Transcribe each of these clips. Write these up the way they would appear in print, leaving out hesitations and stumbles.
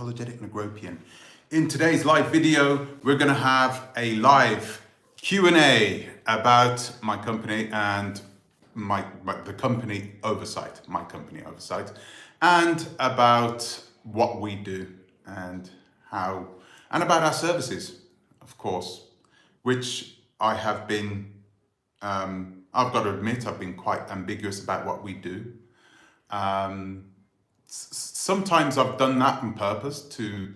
unapologeticnegropean. In today's live video, we're going to have a live Q&A about my company and the company Oversight, my company Oversight, and about what we do and how, and about our services, of course, which I have been, I've got to admit, I've been quite ambiguous about what we do. Sometimes I've done that on purpose to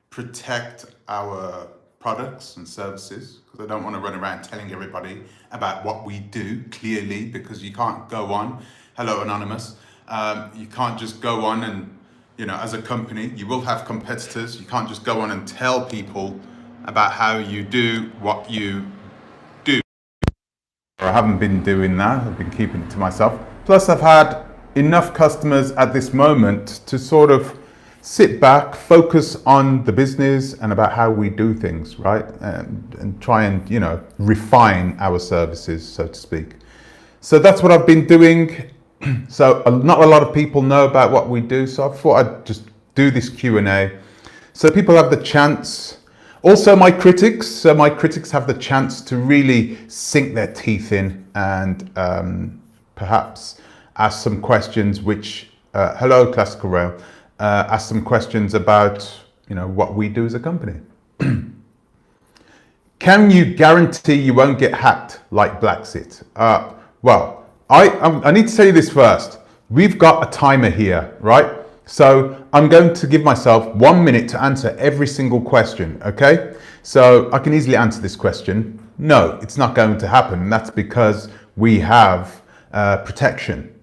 protect our products and services, because I don't want to run around telling everybody about what we do clearly, because you can't go on, hello anonymous, you can't just go on and, you know, as a company, you will have competitors, you can't just go on and tell people about how you do what you do. I haven't been doing that, I've been keeping it to myself. Plus I've had enough customers at this moment to sort of sit back, focus on the business and about how we do things, right? And try and, you know, refine our services, so to speak. So that's what I've been doing. So not a lot of people know about what we do, so I thought I'd just do this Q&A so people have the chance. Also my critics have the chance to really sink their teeth in and perhaps ask some questions which, hello Classical Rail, ask some questions about, you know, what we do as a company. Can you guarantee you won't get hacked like Blacksit? Well, I need to tell you this first. We've got a timer here, right? So I'm going to give myself 1 minute to answer every single question, okay? So I can easily answer this question. No, it's not going to happen. And that's because we have protection.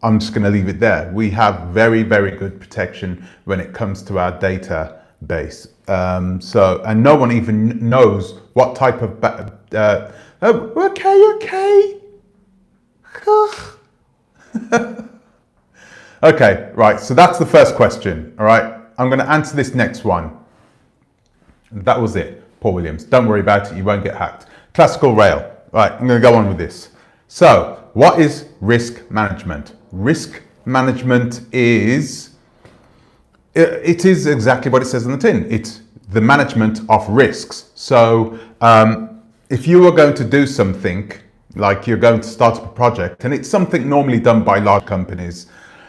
I'm just going to leave it there. We have very, very good protection when it comes to our database. And no one even knows what type of, okay. Okay, right, so that's the first question, all right? I'm going to answer this next one. That was it, Paul Williams. Don't worry about it, you won't get hacked. Classical Rail, right, I'm going to go on with this. So, what is risk management? Risk management is, it is exactly what it says on the tin. It's the management of risks. So, if you are going to do something, like you're going to start up a project, and it's something normally done by large companies,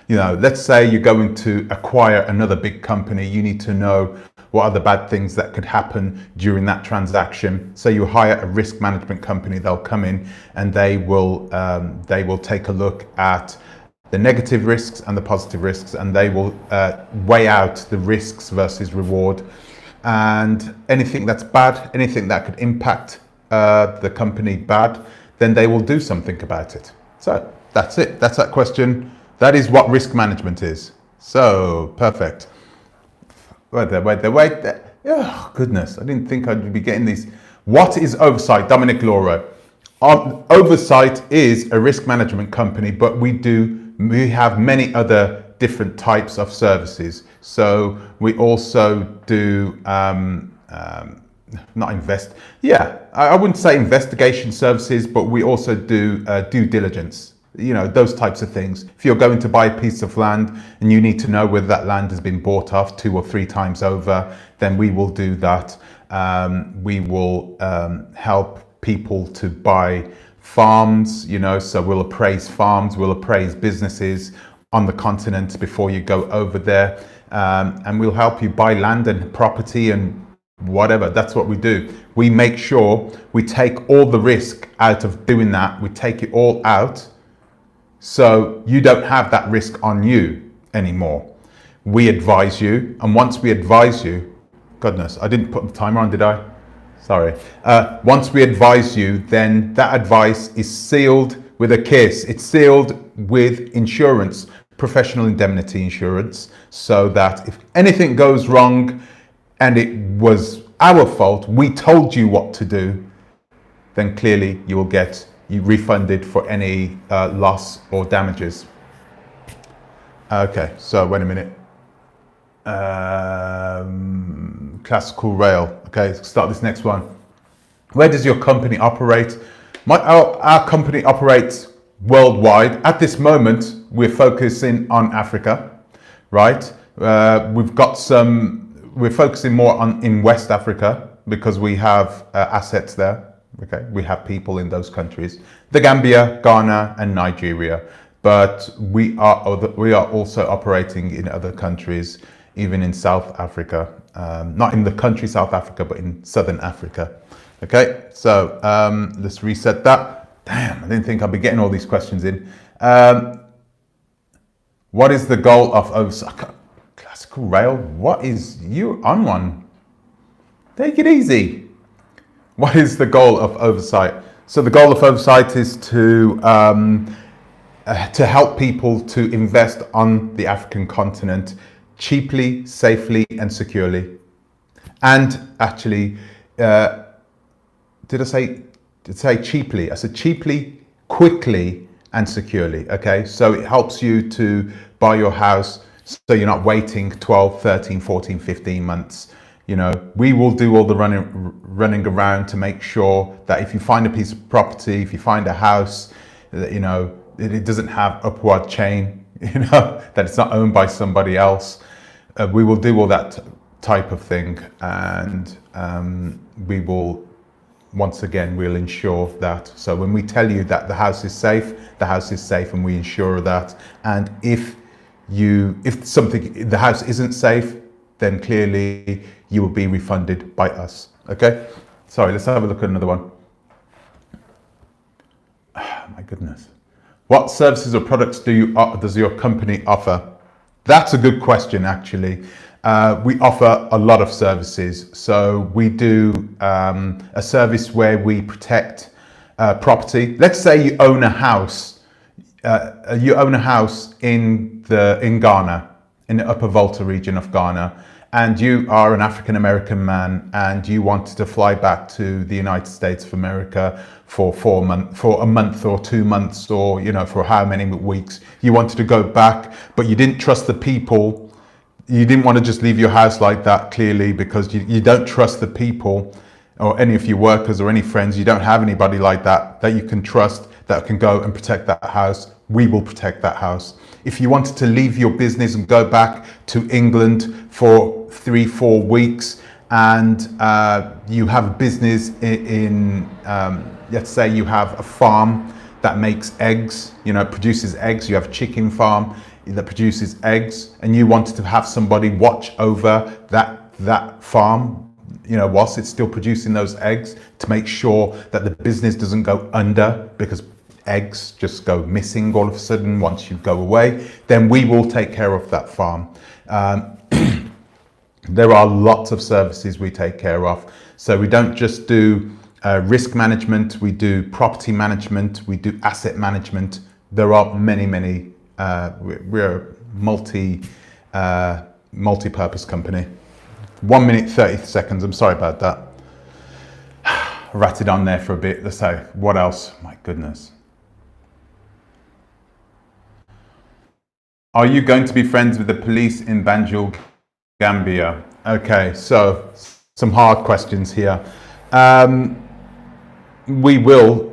you know, let's say you're going to acquire another big company, you need to know what are the bad things that could happen during that transaction. So you hire a risk management company, they'll come in and they will take a look at the negative risks and the positive risks, and they will weigh out the risks versus reward, and anything that's bad, anything that could impact the company bad, then they will do something about it. So that's it, that's that question. That is what risk management is. So, perfect. Wait there. Oh, goodness, I didn't think I'd be getting these. What is Oversight? Dominic Laura. Oversight is a risk management company, but we have many other different types of services. So we also do, I wouldn't say investigation services, but we also do due diligence. You know, those types of things. If you're going to buy a piece of land and you need to know whether that land has been bought off 2 or 3 times over, then we will do that. We will help people to buy farms, you know, so we'll appraise farms, we'll appraise businesses on the continent before you go over there. And we'll help you buy land and property and whatever. That's what we do. We make sure we take all the risk out of doing that. We take it all out, so you don't have that risk on you anymore. We advise you, and once we advise you, goodness, I didn't put the timer on, did I? Sorry. Once we advise you, then that advice is sealed with a kiss. It's sealed with insurance, professional indemnity insurance, so that if anything goes wrong and it was our fault, we told you what to do, then clearly you will get refunded for any loss or damages. Okay, so wait a minute. Classical Rail. Okay, let's start this next one. Where does your company operate? Our company operates worldwide. At this moment, we're focusing on Africa, right? We've got some we're focusing more on in West Africa because we have assets there. Okay, we have people in those countries, the Gambia, Ghana, and Nigeria. But we are also operating in other countries, even in South Africa, not in the country South Africa, but in Southern Africa. Okay, so let's reset that. Damn, I didn't think I'd be getting all these questions in. What is the goal of Oversight? Classical rail? What is, you on one? Take it easy. What is the goal of Oversight? So the goal of Oversight is to help people to invest on the African continent cheaply, safely, and securely. And actually, did I say cheaply? I said cheaply, quickly, and securely. Okay, so it helps you to buy your house so you're not waiting 12, 13, 14, 15 months. You know, we will do all the running around to make sure that if you find a piece of property, if you find a house, that, you know, it doesn't have upward chain, you know, that it's not owned by somebody else. We will do all that type of thing, and we will, once again, we'll ensure that. So when we tell you that the house is safe, and we ensure that. And if the house isn't safe, then clearly you will be refunded by us. Okay? Sorry, let's have a look at another one. Oh, my goodness. What services or products does your company offer? That's a good question, actually. We offer a lot of services. So we do a service where we protect property. Let's say you own a house. In Ghana, in the Upper Volta region of Ghana, and you are an African American man, and you wanted to fly back to the United States of America for a month or 2 months, or, you know, for how many weeks you wanted to go back, but you didn't trust the people. You didn't want to just leave your house like that, clearly, because you don't trust the people or any of your workers or any friends. You don't have anybody like that you can trust, that can go and protect that house. We will protect that house. If you wanted to leave your business and go back to England for 3-4 weeks, and you have a business in let's say you have a farm that makes eggs, you know, produces eggs, you have a chicken farm that produces eggs, and you wanted to have somebody watch over that farm, you know, whilst it's still producing those eggs, to make sure that the business doesn't go under, because eggs just go missing all of a sudden once you go away, then we will take care of that farm. There are lots of services we take care of. So we don't just do risk management, we do property management, we do asset management. There are many, we're a multi-purpose company. 1 minute, 30 seconds, I'm sorry about that. Ratted on there for a bit. Let's say, what else? My goodness. Are you going to be friends with the police in Banjul, Gambia? Okay, so some hard questions here. We will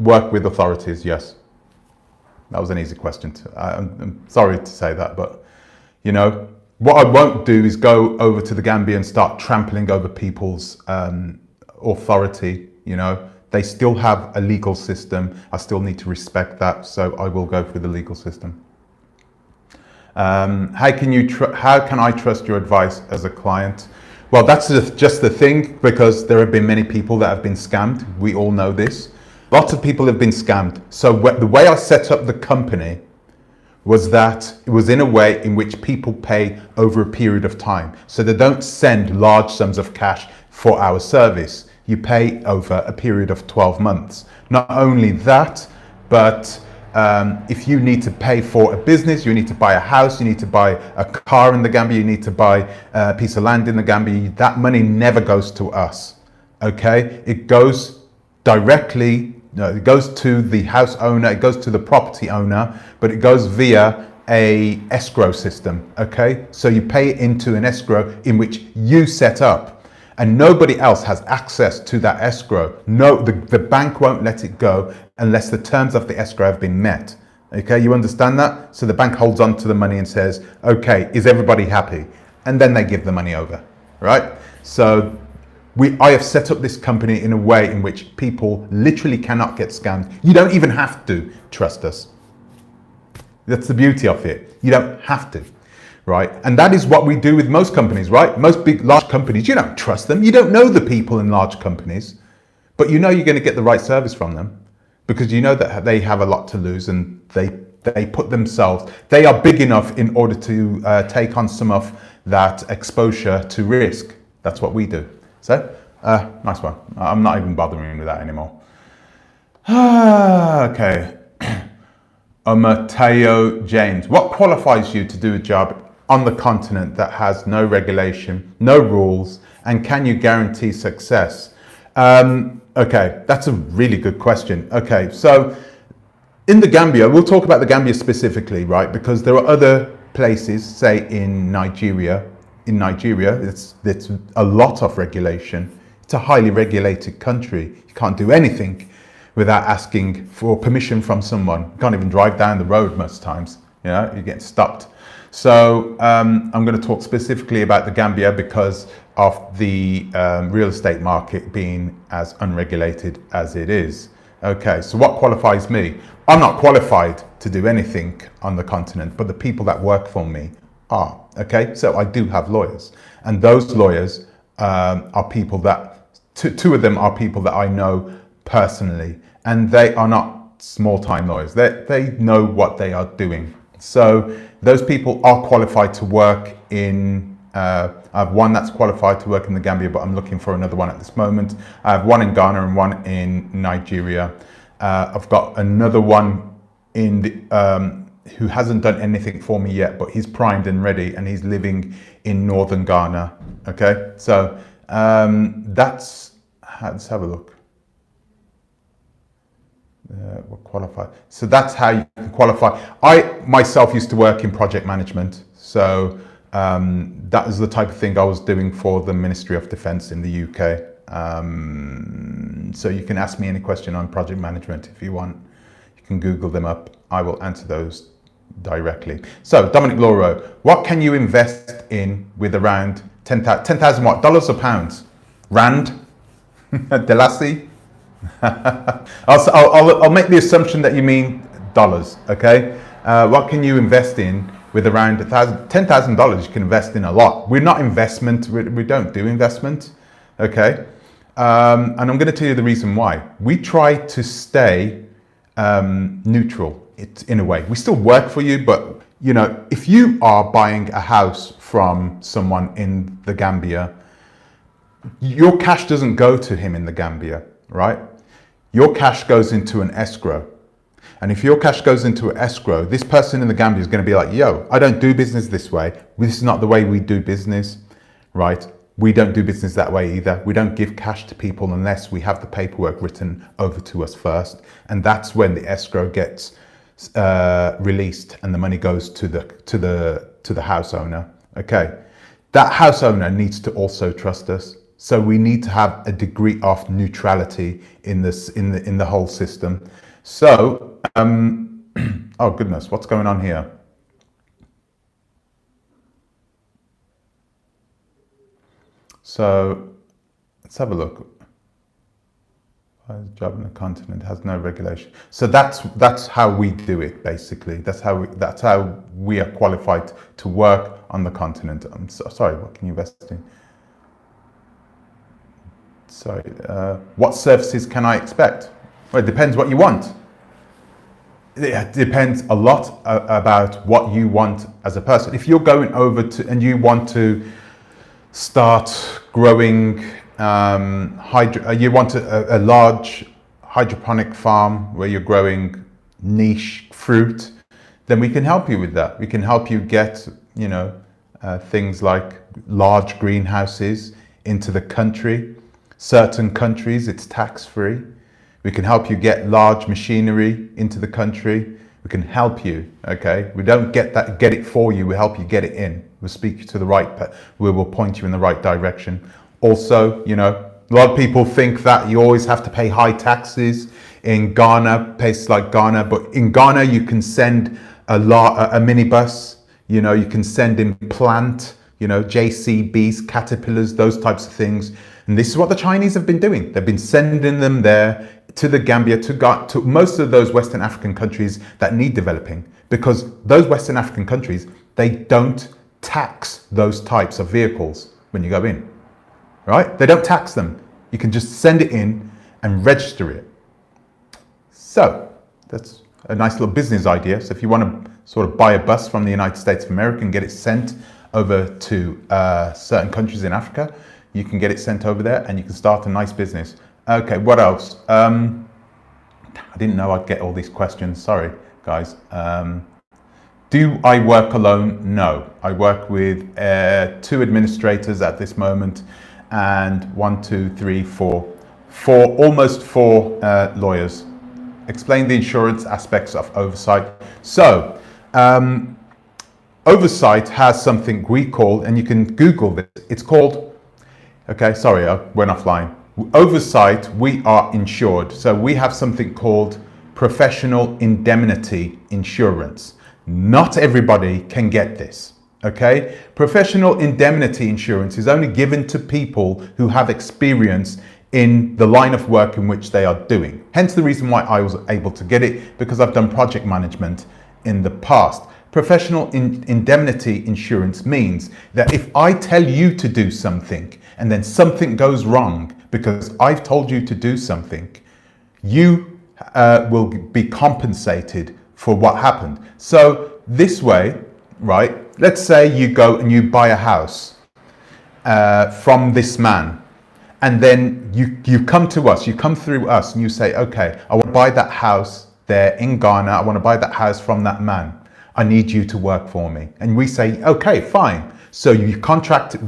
work with authorities, yes. That was an easy question. I'm sorry to say that, but, you know, what I won't do is go over to the Gambia and start trampling over people's authority. You know, they still have a legal system. I still need to respect that, so I will go through the legal system. How can I trust your advice as a client? Well, that's just the thing, because there have been many people that have been scammed. We all know this. Lots of people have been scammed. So the way I set up the company was that it was in a way in which people pay over a period of time. So they don't send large sums of cash for our service. You pay over a period of 12 months. Not only that, but if you need to pay for a business, you need to buy a house, you need to buy a car in the Gambia, you need to buy a piece of land in the Gambia, that money never goes to us, okay? It goes directly, it goes to the house owner, it goes to the property owner, but it goes via a escrow system, okay? So you pay into an escrow in which you set up, and nobody else has access to that escrow. No, the bank won't let it go unless the terms of the escrow have been met. Okay, you understand that? So the bank holds on to the money and says, okay, is everybody happy? And then they give the money over. right? So I have set up this company in a way in which people literally cannot get scammed. You don't even have to trust us. That's the beauty of it. You don't have to, right? And that is what we do with most companies, right? Most big, large companies, you don't trust them. You don't know the people in large companies, but you know you're going to get the right service from them because you know that they have a lot to lose and they put themselves, they are big enough in order to take on some of that exposure to risk. That's what we do. So, nice one. I'm not even bothering with that anymore. Okay. Mateo James, what qualifies you to do a job on the continent that has no regulation, no rules, and can you guarantee success? Okay, that's a really good question. Okay, so in the Gambia, we'll talk about the Gambia specifically, right? Because there are other places, say in Nigeria. In Nigeria, it's a lot of regulation. It's a highly regulated country. You can't do anything without asking for permission from someone. You can't even drive down the road most times. You get stopped. So I'm going to talk specifically about the Gambia because of the real estate market being as unregulated as it is. Okay, so what qualifies me? I'm not qualified to do anything on the continent, but the people that work for me are. Okay, so I do have lawyers, and those lawyers are people that, two of them are people that I know personally, and they are not small-time lawyers. They know what they are doing. So those people are qualified to work in, I have one that's qualified to work in the Gambia, but I'm looking for another one at this moment. I have one in Ghana and one in Nigeria. I've got another one in the, who hasn't done anything for me yet, but he's primed and ready, and he's living in northern Ghana. Okay, so let's have a look. We're qualified. So that's how you can qualify. I myself used to work in project management. So that is the type of thing I was doing for the Ministry of Defence in the UK. So you can ask me any question on project management if you want. You can Google them up. I will answer those directly. So Dominic Lauro, what can you invest in with around 10,000 what? Dollars or pounds? Rand? Delassie? I'll make the assumption that you mean dollars, okay? What can you invest in with around $10,000? You can invest in a lot. We're not investment, we don't do investment, okay? And I'm going to tell you the reason why. We try to stay neutral in a way. We still work for you, but you know, if you are buying a house from someone in the Gambia, your cash doesn't go to him in the Gambia, right? Your cash goes into an escrow. And if your cash goes into an escrow, this person in the Gambia is going to be like, yo, I don't do business this way. This is not the way we do business, right? We don't do business that way either. We don't give cash to people unless we have the paperwork written over to us first. And that's when the escrow gets released and the money goes to the house owner. Okay, that house owner needs to also trust us. So we need to have a degree of neutrality in this, in the whole system. So, oh goodness, what's going on here? So let's have a look. Job on the continent has no regulation. So that's how we do it, basically. That's how we are qualified to work on the continent. I'm sorry, what can you invest in? Sorry, what services can I expect? Well, it depends what you want. It depends a lot about what you want as a person. If you're going over to, and you want to start growing, you want a large hydroponic farm where you're growing niche fruit, then we can help you with that. We can help you get, you know, things like large greenhouses into the country. Certain countries, it's tax-free. We can help you get large machinery into the country. We can help you, okay? We don't get it for you, we help you get it in. We'll speak you to the right, we will point you in the right direction. Also, you know, a lot of people think that you always have to pay high taxes in Ghana, places like Ghana, but in Ghana you can send a minibus, you know, you can send in plant, you know, JCBs, caterpillars, those types of things. And this is what the Chinese have been doing. They've been sending them there to the Gambia, to most of those Western African countries that need developing, because those Western African countries, they don't tax those types of vehicles when you go in, right? They don't tax them. You can just send it in and register it. So that's a nice little business idea. So if you want to sort of buy a bus from the United States of America and get it sent over to certain countries in Africa, you can get it sent over there and you can start a nice business. Okay, what else? I didn't know I'd get all these questions. Sorry, guys. Do I work alone? No. I work with 2 administrators at this moment, and almost four lawyers. Explain the insurance aspects of Oversight. So, Oversight has something we call, and you can Google this, it's called, okay, sorry, I went offline. Oversight, we are insured. So we have something called professional indemnity insurance. Not everybody can get this, okay? Professional indemnity insurance is only given to people who have experience in the line of work in which they are doing. Hence the reason why I was able to get it, because I've done project management in the past. Professional indemnity insurance means that if I tell you to do something and then something goes wrong because I've told you to do something, you will be compensated for what happened. So this way, right, let's say you go and you buy a house from this man, and then you come to us, you come through us and you say, okay, I want to buy that house there in Ghana, I want to buy that house from that man. I need you to work for me. And we say, okay, fine. So we're contracted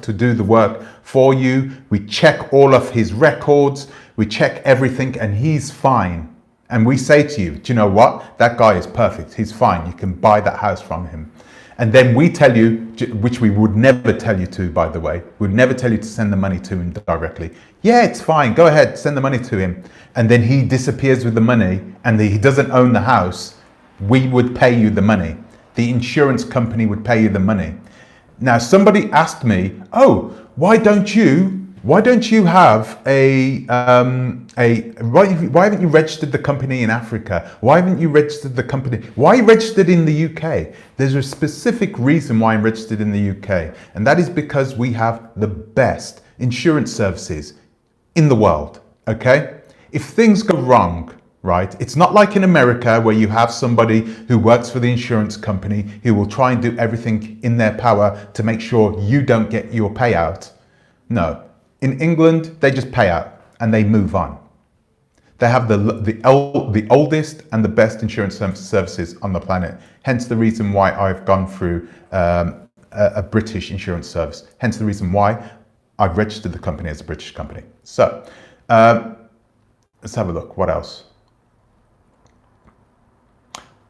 to do the work for you. We check all of his records. We check everything and he's fine. And we say to you, do you know what? That guy is perfect. He's fine. You can buy that house from him. And then we tell you, which we would never tell you to, by the way, we'd never tell you to send the money to him directly. Yeah, it's fine. Go ahead, send the money to him. And then he disappears with the money and he doesn't own the house. We would pay you the money. The insurance company would pay you the money. Now, somebody asked me, oh, why don't you have why haven't you registered the company in Africa? Why haven't you registered the company? Why are you registered in the UK? There's a specific reason why I'm registered in the UK. And that is because we have the best insurance services in the world, okay? If things go wrong, right? It's not like in America where you have somebody who works for the insurance company who will try and do everything in their power to make sure you don't get your payout. No. In England, they just pay out and they move on. They have the oldest and the best insurance services on the planet. Hence the reason why I've gone through a British insurance service. Hence the reason why I've registered the company as a British company. So let's have a look. What else?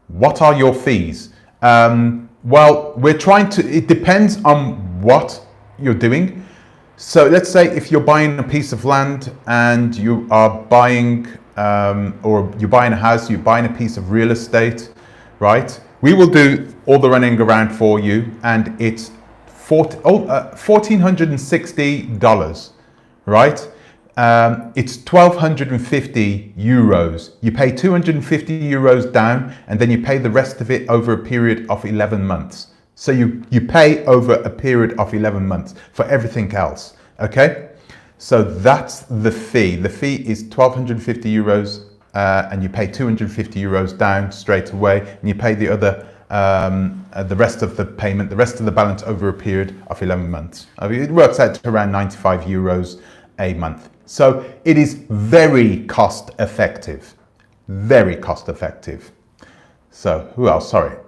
What are your fees? Well, we're trying to, it depends on what you're doing. So let's say if you're buying a piece of land and you are buying, or you're buying a house, you're buying a piece of real estate, right? We will do all the running around for you, and it's $1,460, right? It's 1,250 euros. You pay 250 euros down and then you pay the rest of it over a period of 11 months. So you pay over a period of 11 months for everything else, okay? So that's the fee. The fee is 1,250 euros and you pay 250 euros down straight away, and you pay the other, the rest of the payment, the rest of the balance over a period of 11 months. I mean, it works out to around 95 euros a month. So it is very cost effective, very cost effective. So who else? Sorry.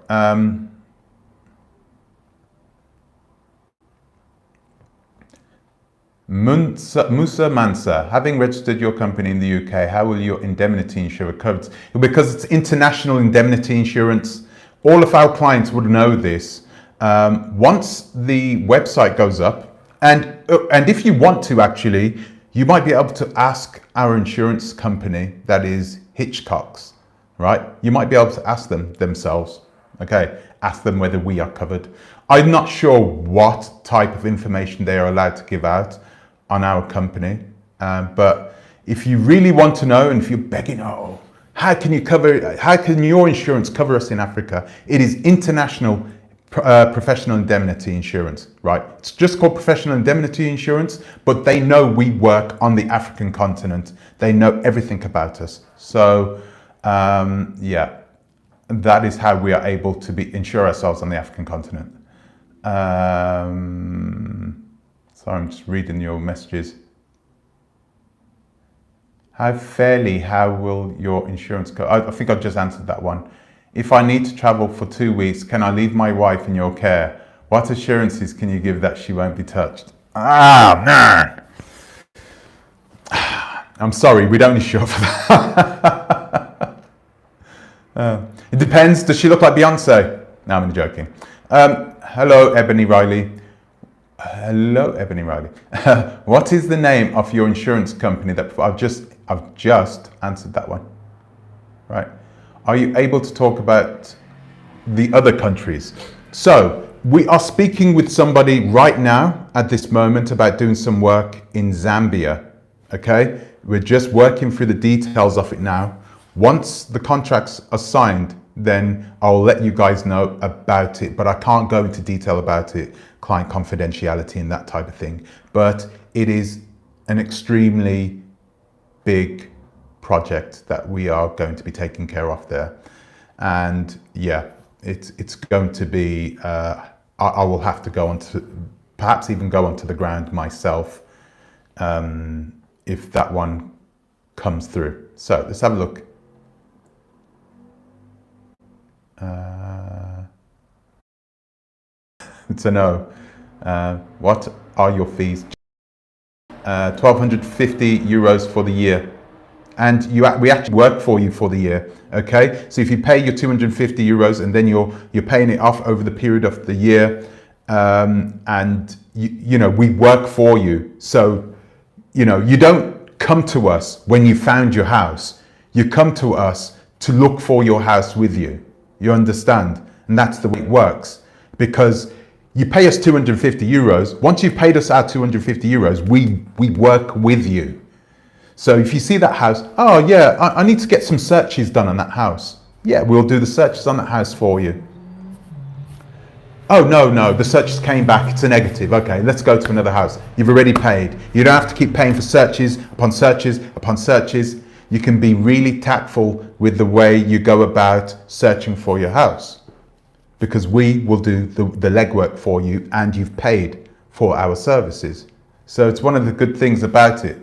Musa Mansa, having registered your company in the UK, how will your indemnity insurer cover it? Because it's international indemnity insurance. All of our clients would know this. Once the website goes up, and if you want to actually, you might be able to ask our insurance company, that is Hitchcock's, right? You might be able to ask them themselves, okay? Ask them whether we are covered I'm not sure what type of information they are allowed to give out on our company, but if you really want to know, and if you're begging, oh, how can your insurance cover us in Africa? It is international professional indemnity insurance, right? It's just called professional indemnity insurance, but they know we work on the African continent. They know everything about us. So yeah, that is how we are able to insure ourselves on the African continent. Sorry, I'm just reading your messages. How will your insurance go? I think I've just answered that one. If I need to travel for 2 weeks, can I leave my wife in your care? What assurances can you give that she won't be touched? Ah, man. I'm sorry, we don't insure for that. It depends. Does she look like Beyonce? No, I'm only joking. Hello, Ebony Riley. Hello, Ebony Riley. What is the name of your insurance company that I've just answered that one, right? Are you able to talk about the other countries? So we are speaking with somebody right now at this moment about doing some work in Zambia, okay? We're just working through the details of it now. Once the contracts are signed, then I'll let you guys know about it, but I can't go into detail about it, client confidentiality and that type of thing. But it is an extremely big project that we are going to be taking care of there. And yeah, it's going to be, I will have to go on to, perhaps even go onto the ground myself if that one comes through. So let's have a look. It's a no. What are your fees? 1,250 euros for the year. And we actually work for you for the year, okay? So if you pay your 250 euros and then you're paying it off over the period of the year, and you know, we work for you. So, you know, you don't come to us when you found your house. You come to us to look for your house with you. You understand? And that's the way it works. Because you pay us 250 euros. Once you've paid us our 250 euros, we work with you. So if you see that house, oh yeah, I need to get some searches done on that house. Yeah, we'll do the searches on that house for you. Oh no, the searches came back, it's a negative. Okay, let's go to another house. You've already paid. You don't have to keep paying for searches upon searches upon searches. You can be really tactful with the way you go about searching for your house, because we will do the legwork for you and you've paid for our services. So it's one of the good things about it.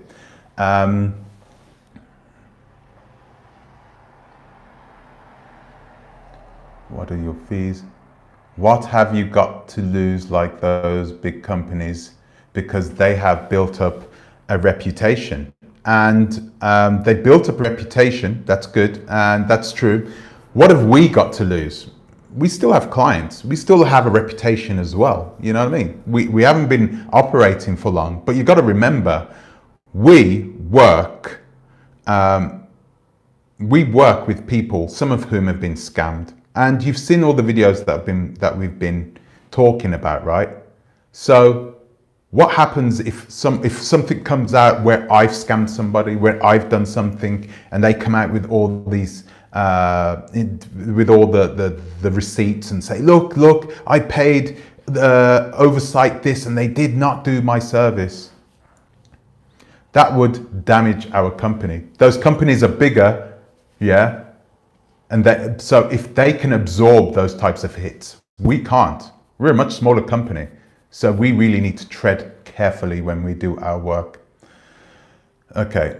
What are your fees? What have you got to lose like those big companies, because they have built up a reputation, and they built up a reputation. That's good, and that's true. What have we got to lose? We still have clients. We still have a reputation as well. You know what I mean? We haven't been operating for long, but you've got to remember, we work with people, some of whom have been scammed. And you've seen all the videos that we've been talking about, right? So what happens if something comes out where I've scammed somebody, where I've done something, and they come out with all these with all the receipts and say, look, I paid Oversight this and they did not do my service. That would damage our company. Those companies are bigger, yeah? And so if they can absorb those types of hits, we can't. We're a much smaller company. So we really need to tread carefully when we do our work. Okay.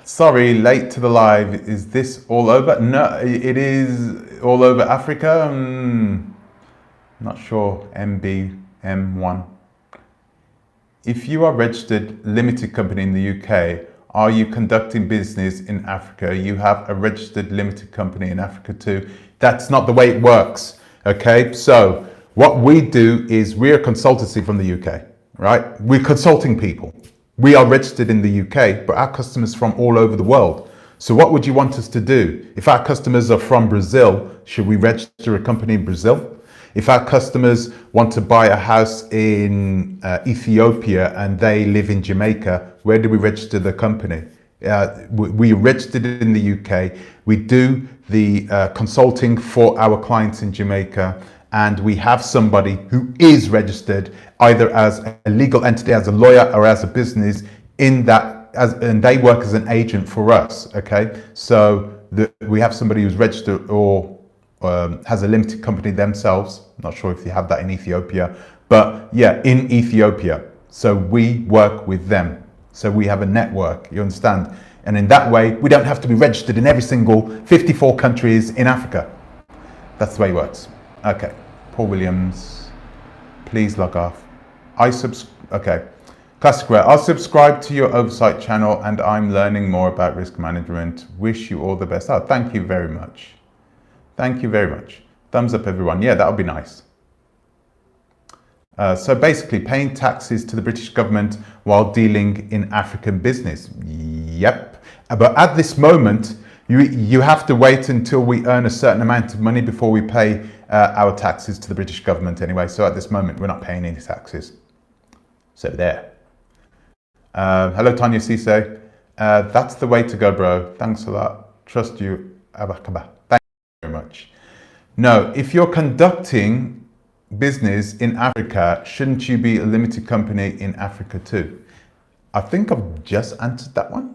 Sorry, late to the live. Is this all over? No, it is all over Africa. Not sure. MBM1. If you are registered limited company in the UK, are you conducting business in Africa? You have a registered limited company in Africa too. That's not the way it works, okay? So what we do is we're a consultancy from the UK, right? We're consulting people. We are registered in the UK, but our customers from all over the world. So what would you want us to do? If our customers are from Brazil, should we register a company in Brazil? If our customers want to buy a house in Ethiopia and they live in Jamaica, where do we register the company? We registered it in the UK. We do the consulting for our clients in Jamaica, and we have somebody who is registered either as a legal entity, as a lawyer, or as a business in that, and they work as an agent for us. Okay, so we have somebody who's registered or has a limited company themselves. Not sure if you have that in Ethiopia, but yeah, in Ethiopia. So we work with them. So we have a network, you understand? And in that way, we don't have to be registered in every single 54 countries in Africa. That's the way it works. Okay, Paul Williams, please log off. Okay. Classic Rare, I'll subscribe to your Oversight channel and I'm learning more about risk management. Wish you all the best. Oh, thank you very much. Thank you very much. Thumbs up, everyone. Yeah, that would be nice. So basically, paying taxes to the British government while dealing in African business. Yep. But at this moment, you have to wait until we earn a certain amount of money before we pay our taxes to the British government anyway. So at this moment, we're not paying any taxes. So there. Hello, Tanya Cisse. That's the way to go, bro. Thanks a lot. Trust you. Abakaba. Thank you very much. No, if you're conducting business in Africa, shouldn't you be a limited company in Africa too? I think I've just answered that one.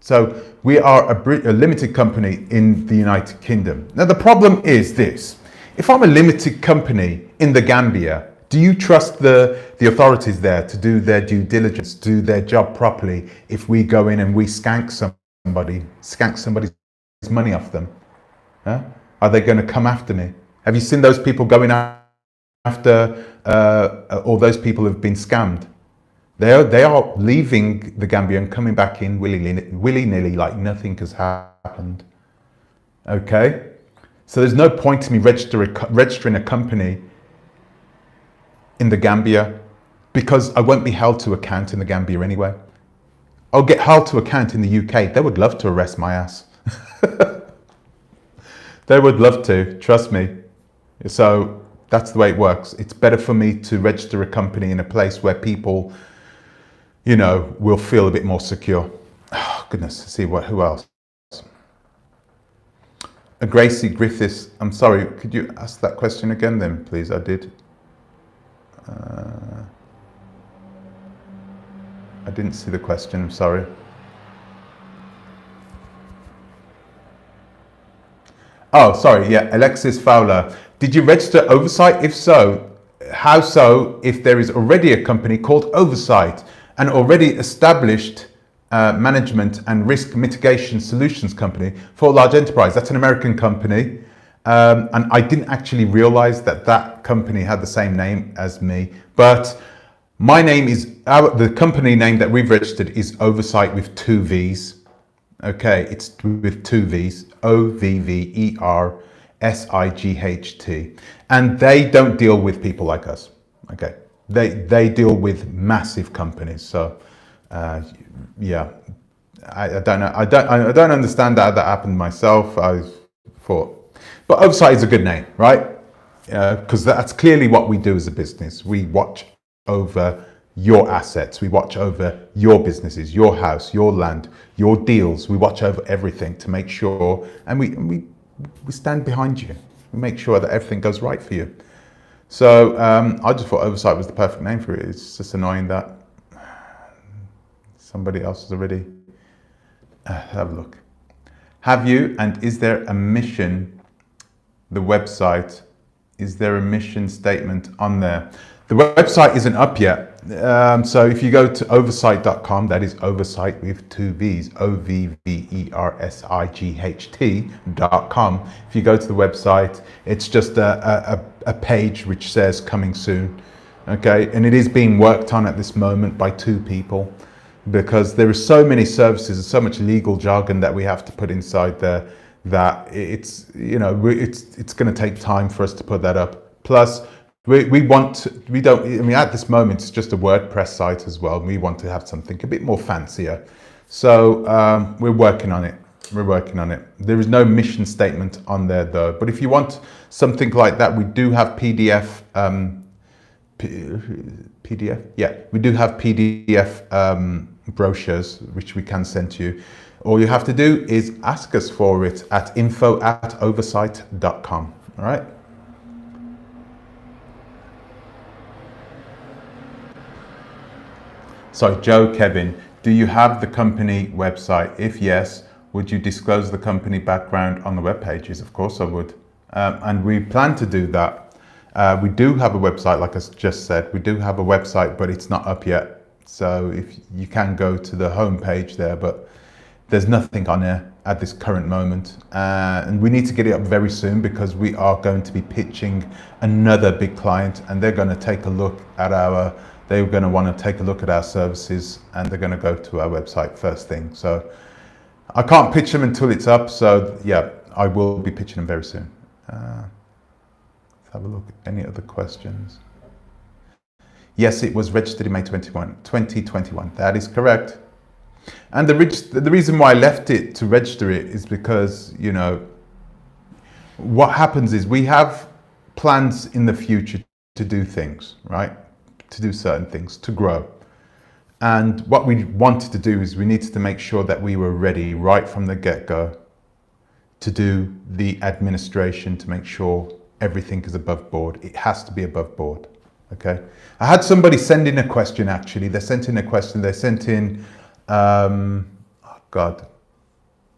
So we are a limited company in the United Kingdom. Now the problem is this: if I'm a limited company in the Gambia, do you trust the authorities there to do their due diligence, do their job properly? If we go in and we skank somebody's money off them, huh? Are they going to come after me? Have you seen those people going after all those people who've been scammed? They are leaving the Gambia and coming back in willy-nilly like nothing has happened. Okay? So there's no point to me registering a company in the Gambia because I won't be held to account in the Gambia anyway. I'll get held to account in the UK. They would love to arrest my ass. They would love to, trust me. So that's the way it works. It's better for me to register a company in a place where people, you know, will feel a bit more secure. Oh, goodness, see who else? Gracie Griffiths, I'm sorry, could you ask that question again then, please? I did. I didn't see the question, I'm sorry. Oh, sorry, yeah, Alexis Fowler. Did you register Oversight? If so, how so if there is already a company called Oversight, an already established management and risk mitigation solutions company for a large enterprise? That's an American company. And I didn't actually realize that that company had the same name as me, but my name is, the company name that we've registered is Oversight with 2 V's. Okay, it's with 2 V's, Ovversight. And they don't deal with people like us. Okay, they deal with massive companies. So yeah, I don't know. I don't understand that happened myself. I thought, but Oversight is a good name, right? Because that's clearly what we do as a business. We watch over your assets. We watch over your businesses, your house, your land, your deals. We watch over everything to make sure, and we stand behind you. We make sure that everything goes right for you. So I just thought Oversight was the perfect name for it. It's just annoying that somebody else has already. Have a look. Have you, and is there a mission, the website, is there a mission statement on there? The website isn't up yet. So if you go to oversight.com, that is Oversight with 2 V's, Oversight.com. If you go to the website, it's just a page which says coming soon. Okay, and it is being worked on at this moment by 2 people because there are so many services and so much legal jargon that we have to put inside there that it's, you know, it's going to take time for us to put that up. Plus, at this moment, it's just a WordPress site as well. We want to have something a bit more fancier. So we're working on it. We're working on it. There is no mission statement on there though. But if you want something like that, we do have PDF. PDF? Yeah, we do have PDF brochures which we can send to you. All you have to do is ask us for it at info@oversight.com. All right. So Joe, Kevin, do you have the company website? If yes, would you disclose the company background on the web pages? Of course I would. And we plan to do that. We do have a website, like I just said, we do have a website, but it's not up yet. So if you can go to the home page there, but there's nothing on there at this current moment. And we need to get it up very soon because we are going to be pitching another big client and they're going to take a look at they're going to want to take a look at our services and they're going to go to our website first thing. So I can't pitch them until it's up. So yeah, I will be pitching them very soon. Let's have a look. Any other questions? Yes, it was registered in May 2021. That is correct. And the reason why I left it to register it is because, you know, what happens is we have plans in the future to do things, right? To do certain things, to grow. And what we wanted to do is we needed to make sure that we were ready right from the get-go to do the administration, to make sure everything is above board. It has to be above board, okay? I had somebody send in a question, actually. They sent in a question. They sent in, oh God,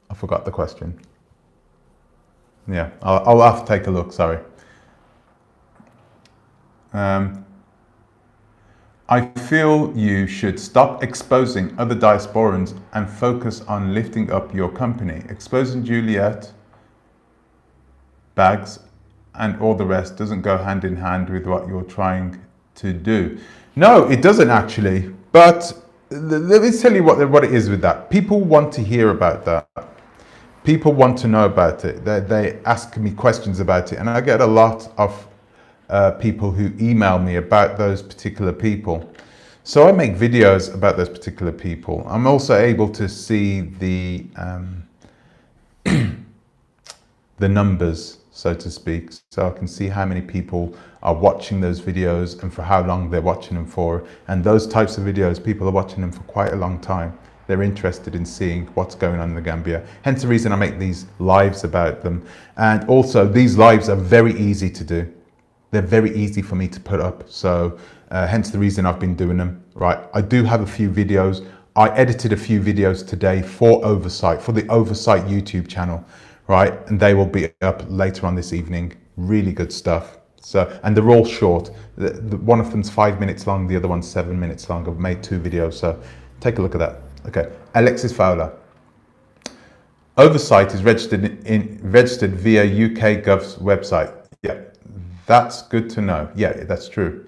I forgot the question. Yeah, I'll have to take a look, sorry. I feel you should stop exposing other diasporans and focus on lifting up your company. Exposing Juliet, bags, and all the rest doesn't go hand in hand with what you're trying to do. No, it doesn't actually, but let me tell you what it is with that. People want to hear about that. People want to know about it. They ask me questions about it, and I get a lot of people who email me about those particular people. So I make videos about those particular people. I'm also able to see the the numbers, so to speak. So I can see how many people are watching those videos and for how long they're watching them for. And those types of videos, people are watching them for quite a long time. They're interested in seeing what's going on in the Gambia. Hence the reason I make these lives about them. And also these lives are very easy to do. They're very easy for me to put up. So hence the reason I've been doing them, right? I do have a few videos. I edited a few videos today for Oversight, for the Oversight YouTube channel, right? And they will be up later on this evening. Really good stuff. So, and they're all short. One of them's 5 minutes long, the other one's 7 minutes long. I've made 2 videos, so take a look at that. Okay, Alexis Fowler. Oversight is registered via UK Gov's website. Yeah, that's good to know. Yeah, that's true.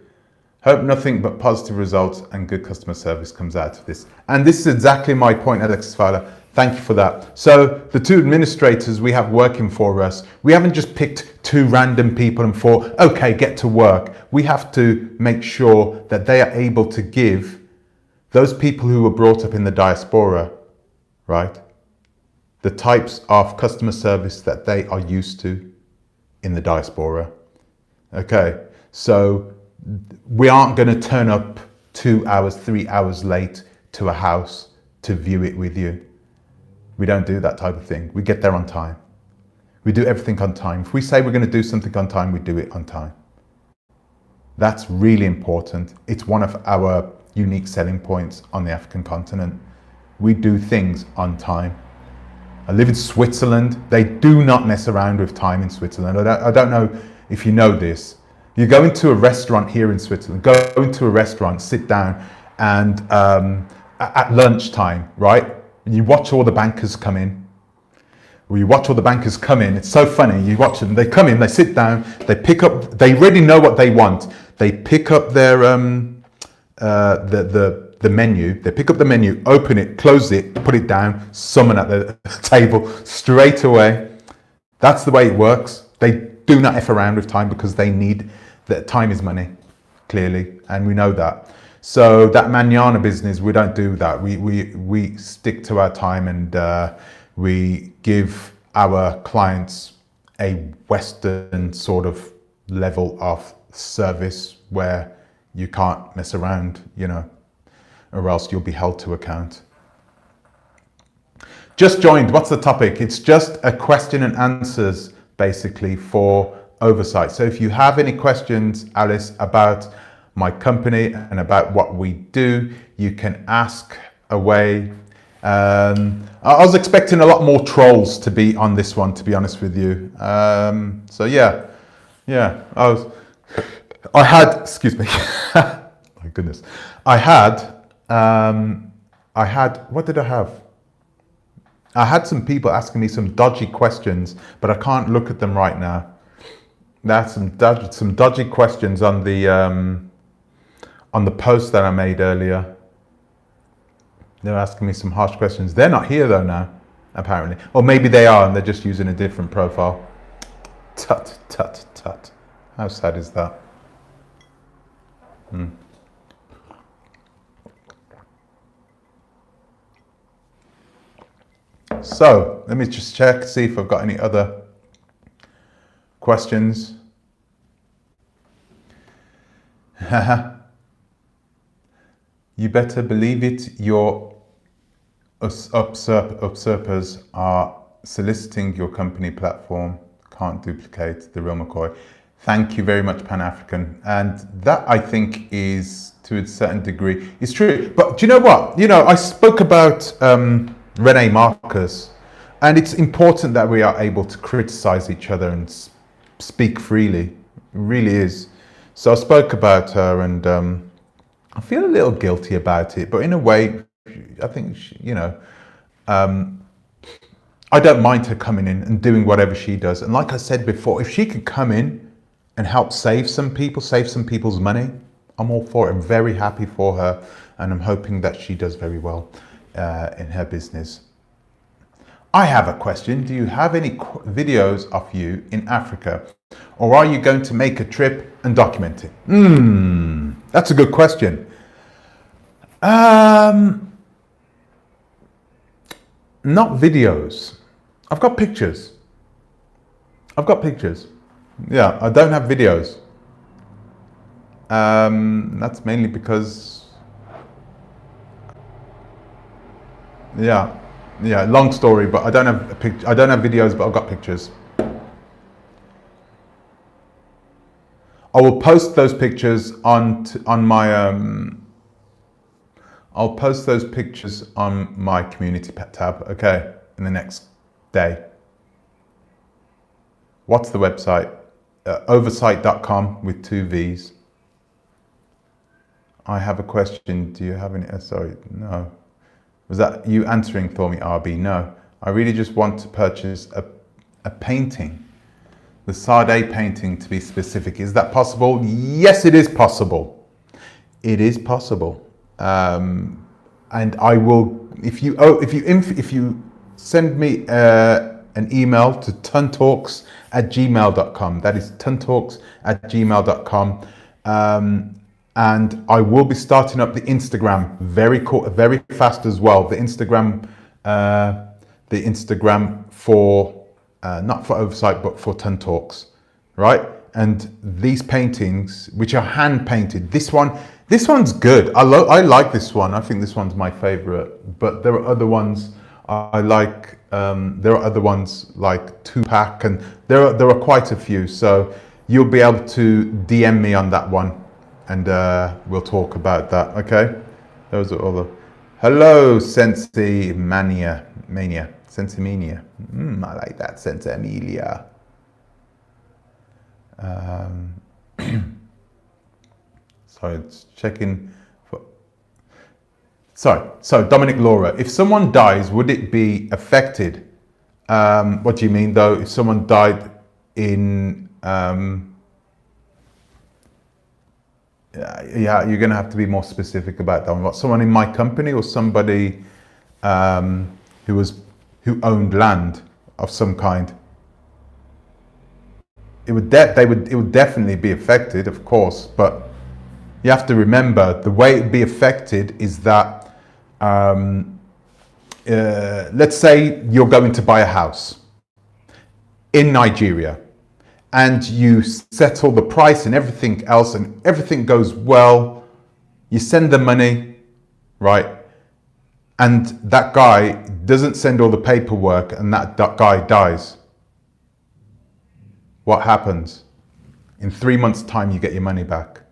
Hope nothing but positive results and good customer service comes out of this. And this is exactly my point, Alexis Fowler. Thank you for that. So the 2 administrators we have working for us, we haven't just picked 2 random people and thought, okay, get to work. We have to make sure that they are able to give those people who were brought up in the diaspora, right, the types of customer service that they are used to in the diaspora. Okay, so we aren't going to turn up 2 hours, 3 hours late to a house to view it with you. We don't do that type of thing. We get there on time. We do everything on time. If we say we're going to do something on time, we do it on time. That's really important. It's one of our unique selling points on the African continent. We do things on time. I live in Switzerland. They do not mess around with time in Switzerland. I don't know if you know this. You go into a restaurant here in Switzerland, go into a restaurant, sit down, and at lunchtime, right? And you watch all the bankers come in. Well, you watch all the bankers come in. It's so funny. You watch them. They come in. They sit down. They pick up. They already know what they want. They pick up their the menu. They pick up the menu, open it, close it, put it down. Someone at the table straight away. That's the way it works. They do not F around with time because they need that. Time is money, clearly, and we know that. So that manana business, we don't do that. We stick to our time, and we give our clients a Western sort of level of service where you can't mess around, or else you'll be held to account. Just joined, what's the topic? It's just a question and answers basically for Oversight. So if you have any questions, Alice, about my company and about what we do, you can ask away. I was expecting a lot more trolls to be on this one, to be honest with you. So yeah, I had, excuse me, my goodness, I had, what did I have? I had some people asking me some dodgy questions, but I can't look at them right now. That's some dodgy questions on the post that I made earlier. They're asking me some harsh questions. They're not here though now, apparently. Or maybe they are and they're just using a different profile. Tut, tut, tut. How sad is that? So, let me just check, see if I've got any other questions. You better believe it, your usurpers are soliciting your company platform. Can't duplicate the real McCoy. Thank you very much, Pan-African. And that, I think, is, to a certain degree, is true. But do you know what? I spoke about Renee Marcus, and it's important that we are able to criticize each other and speak freely. It really is. So I spoke about her, and I feel a little guilty about it, but in a way, I think, I don't mind her coming in and doing whatever she does. And like I said before, if she could come in and help save some people's money, I'm all for it. I'm very happy for her, and I'm hoping that she does very well in her business. I have a question. Do you have any videos of you in Africa, or are you going to make a trip and document it? That's a good question. Not videos. I've got pictures. Yeah, I don't have videos. That's mainly because, yeah, long story, but I don't have I don't have videos, but I've got pictures. I will post those pictures on my I'll post those pictures on my community tab, okay, in the next day. What's the website? Oversight.com with 2 V's. I have a question. Do you have any? Sorry, no. Was that you answering for me, RB? No. I really just want to purchase a painting. The Sade painting, to be specific. Is that possible? Yes, it is possible. It is possible. And I will, if you send me an email to tuntalks@gmail.com. That is tuntalks@gmail.com. And I will be starting up the Instagram very fast as well. The Instagram for not for Oversight, but for Ton Talks, right? And these paintings, which are hand painted, this one's good. I like this one. I think this one's my favorite. But there are other ones I like. There are other ones like Tupac, and there are quite a few. So you'll be able to DM me on that one, and we'll talk about that. Okay, those are all the. Hello, Sensi Mania. Sensimania. I like that, Sensimilia. Sorry, it's checking for. Sorry, so Dominic Laura, if someone dies, would it be affected? What do you mean though? If someone died in, yeah, you're gonna have to be more specific about that one. What, someone in my company or somebody who owned land of some kind? It would definitely be affected, of course, but You have to remember the way it'd be affected is that, let's say you're going to buy a house in Nigeria and you settle the price and everything else and everything goes well. You send the money, right? And that guy doesn't send all the paperwork and that guy dies. What happens? In 3 months' time, you get your money back.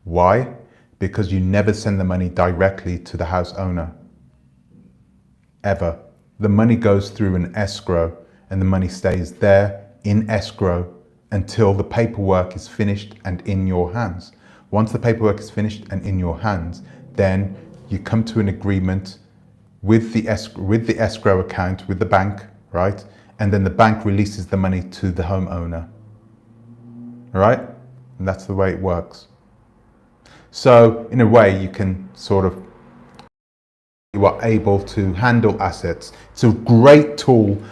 Why? Because you never send the money directly to the house owner. Ever. The money goes through an escrow and the money stays there in escrow until the paperwork is finished and in your hands. Once the paperwork is finished and in your hands, then you come to an agreement with the escrow account, with the bank, right? And then the bank releases the money to the homeowner, all right? And that's the way it works. So in a way, you can you are able to handle assets. It's a great tool to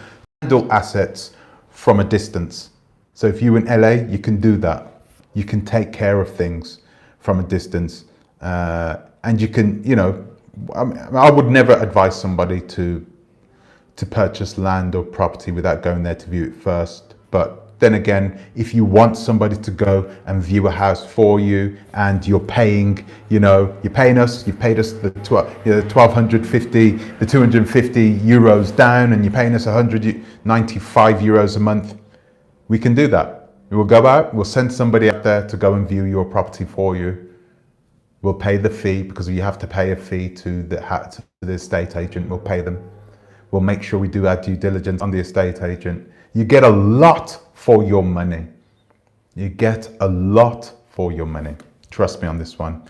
handle assets from a distance. So if you're in LA, you can do that. You can take care of things from a distance. And you can, I would never advise somebody to purchase land or property without going there to view it first. But then again, if you want somebody to go and view a house for you and you're paying, you paid us the 1250, the 250 euros down, and you're paying us 195 euros a month, we can do that. We'll go out, we'll send somebody out there to go and view your property for you. We'll pay the fee because you have to pay a fee to the estate agent. We'll pay them. We'll make sure we do our due diligence on the estate agent. You get a lot for your money. You get a lot for your money. Trust me on this one.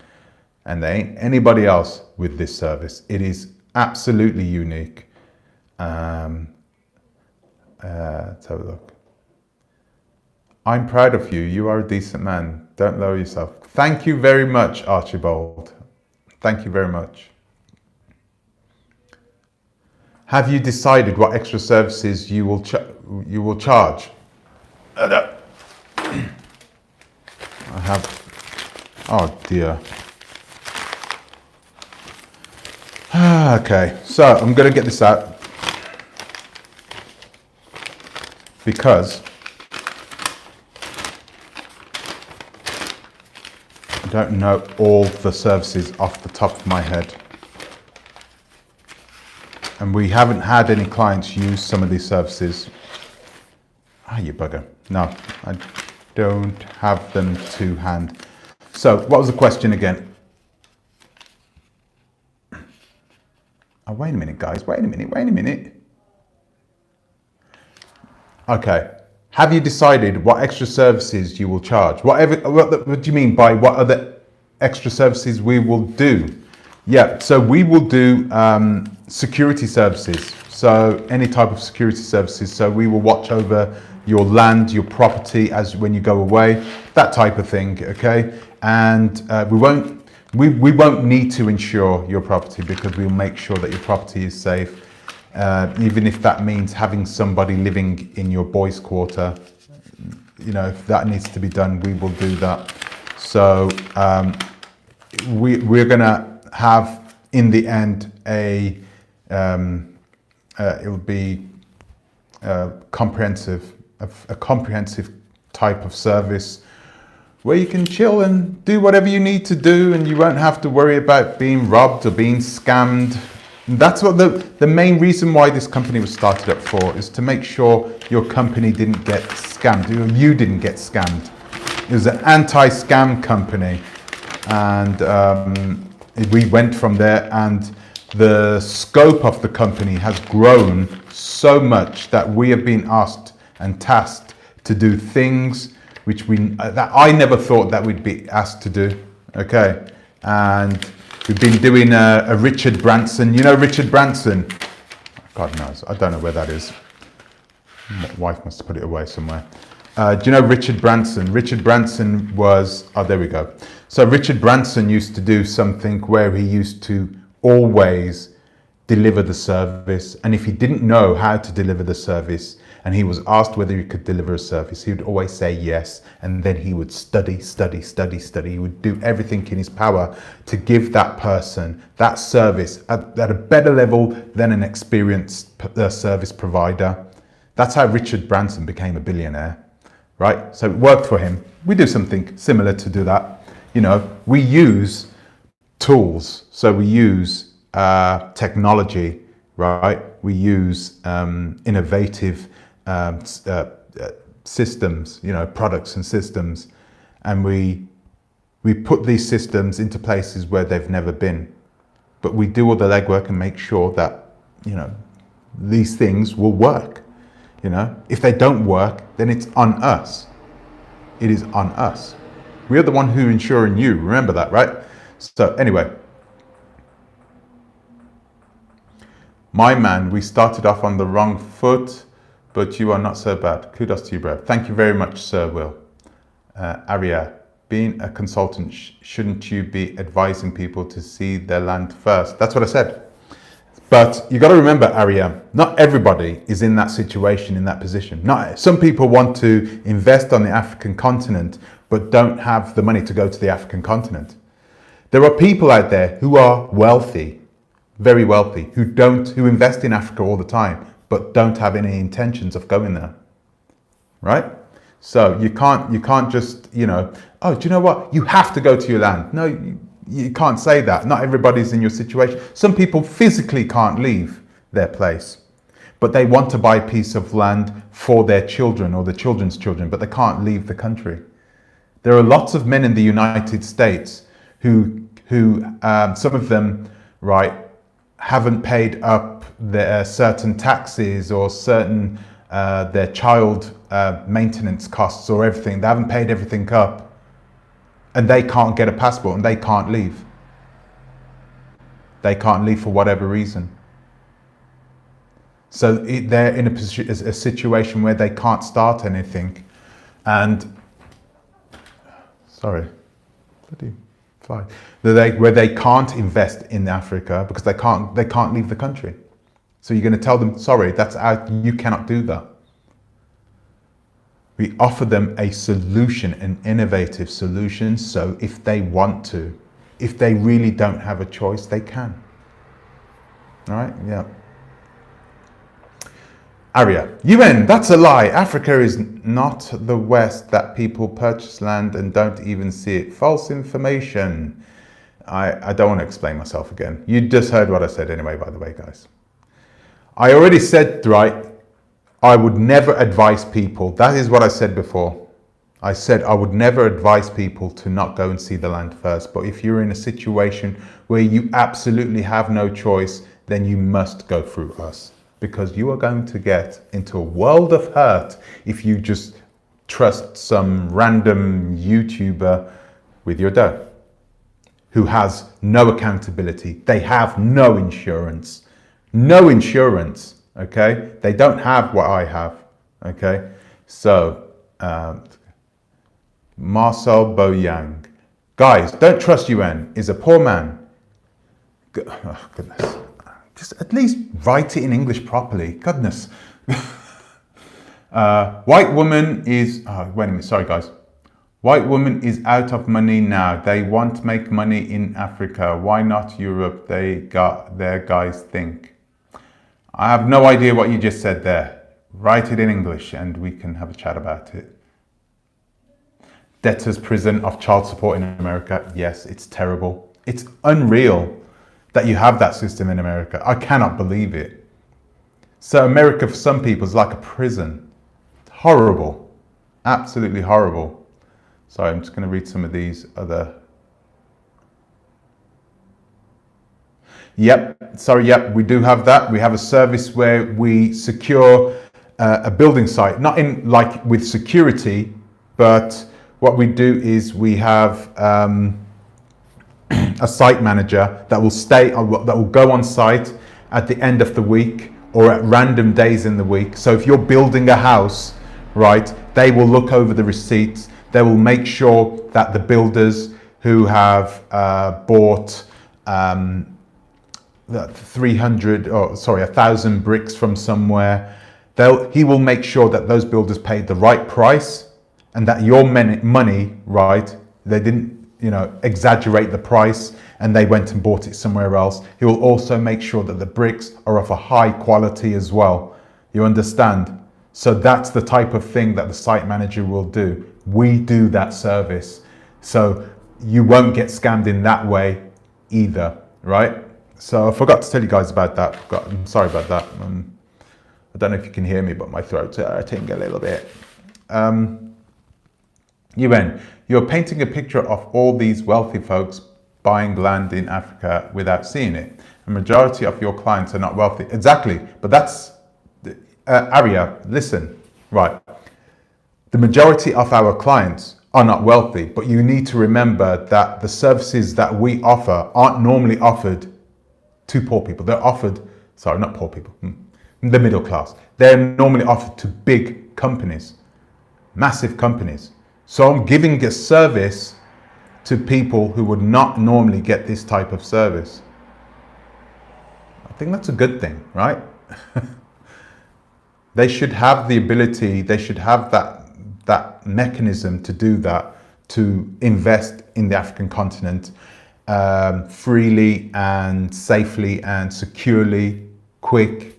And there ain't anybody else with this service. It is absolutely unique. Let's have a look. I'm proud of you. You are a decent man. Don't lower yourself. Thank you very much, Archibald. Thank you very much. Have you decided what extra services you will charge? I have. Oh dear. Okay, so I'm going to get this out because I don't know all the services off the top of my head. And we haven't had any clients use some of these services. You bugger. No, I don't have them to hand. So what was the question again? Oh, wait a minute, guys. Wait a minute. Okay. Have you decided what extra services you will charge? What do you mean by what other extra services we will do? Yeah, so we will do security services. So any type of security services. So we will watch over your land, your property as when you go away, that type of thing. Okay, and we won't need to insure your property because we'll make sure that your property is safe. Even if that means having somebody living in your boys' quarter, if that needs to be done, we will do that. So we're gonna have in the end it'll be a comprehensive type of service where you can chill and do whatever you need to do, and you won't have to worry about being robbed or being scammed. And that's what the main reason why this company was started up for, is to make sure your company didn't get scammed, you didn't get scammed. It was an anti-scam company, and we went from there, and the scope of the company has grown so much that we have been asked and tasked to do things which that I never thought that we'd be asked to do. Okay, and we've been doing a Richard Branson. You know Richard Branson? God knows, I don't know where that is. My wife must have put it away somewhere. Do you know Richard Branson? Richard Branson was, there we go. So Richard Branson used to do something where he used to always deliver the service, and if he didn't know how to deliver the service, and he was asked whether he could deliver a service, he would always say yes, and then he would study. He would do everything in his power to give that person that service at a better level than an experienced service provider. That's how Richard Branson became a billionaire, right? So it worked for him. We do something similar to do that. You know, we use tools, so we use technology, right? We use innovative systems, you know, products and systems, and we put these systems into places where they've never been. But we do all the legwork and make sure that, you know, these things will work. You know, if they don't work, then it's on us. It is on us. We are the one who insuring you. Remember that, right? So anyway, my man, we started off on the wrong foot, but you are not so bad. Kudos to you, bro. Thank you very much, Sir Will. Aria, being a consultant, shouldn't you be advising people to see their land first? That's what I said. But you got to remember, Aria, not everybody is in that situation, in that position. Some people want to invest on the African continent, but don't have the money to go to the African continent. There are people out there who are wealthy, very wealthy, who invest in Africa all the time, but don't have any intentions of going there, right? So you can't just, you know, oh, do you know what? You have to go to your land. No, you can't say that. Not everybody's in your situation. Some people physically can't leave their place, but they want to buy a piece of land for their children or their children's children, but they can't leave the country. There are lots of men in the United States who some of them, right, haven't paid up their certain taxes or certain their child maintenance costs or everything. They haven't paid everything up, and they can't get a passport and they can't leave. They can't leave for whatever reason. So they're in a situation where they can't start anything, and sorry, bloody fly. Where they can't invest in Africa because they can't leave the country. So you're going to tell them, sorry, that's out. You cannot do that. We offer them a solution, an innovative solution. So if they want to, if they really don't have a choice, they can. All right, yeah. Aria, UN, that's a lie. Africa is not the West that people purchase land and don't even see it. False information. I don't want to explain myself again. You just heard what I said anyway, by the way, guys. I already said, right, I would never advise people. That is what I said before. I said I would never advise people to not go and see the land first. But if you're in a situation where you absolutely have no choice, then you must go through us, because you are going to get into a world of hurt if you just trust some random YouTuber with your dough who has no accountability. They have no insurance. No insurance, okay? They don't have what I have, okay? So, Marcel Boyang. Guys, don't trust UN, is a poor man. Oh, goodness. Just at least write it in English properly. Goodness. White woman is, wait a minute, sorry guys. White woman is out of money now. They want to make money in Africa. Why not Europe? They got their guys think. I have no idea what you just said there. Write it in English and we can have a chat about it. Debtor's prison of child support in America. Yes, it's terrible. It's unreal that you have that system in America. I cannot believe it. So America for some people is like a prison. It's horrible. Absolutely horrible. Sorry, I'm just going to read some of these other. Yep, sorry, yep, we do have that. We have a service where we secure a building site, not in like with security, but what we do is we have a site manager that will that will go on site at the end of the week or at random days in the week. So if you're building a house, right, they will look over the receipts. They will make sure that the builders who have bought 1,000 bricks from somewhere, He will make sure that those builders paid the right price and that your money, right, they didn't, exaggerate the price and they went and bought it somewhere else. He will also make sure that the bricks are of a high quality as well. You understand? So that's the type of thing that the site manager will do. We do that service. So you won't get scammed in that way either, right? So I forgot to tell you guys about that. I'm sorry about that. I don't know if you can hear me, but my throat's hurting a little bit. UN, you're painting a picture of all these wealthy folks buying land in Africa without seeing it. The majority of your clients are not wealthy. Exactly, but that's, Aria, listen, right. The majority of our clients are not wealthy, but you need to remember that the services that we offer aren't normally offered to poor people. They're offered, sorry, not poor people, the middle class. They're normally offered to big companies, massive companies. So I'm giving a service to people who would not normally get this type of service. I think that's a good thing, right? They should have the ability, they should have that mechanism to do that, to invest in the African continent freely and safely and securely, quick,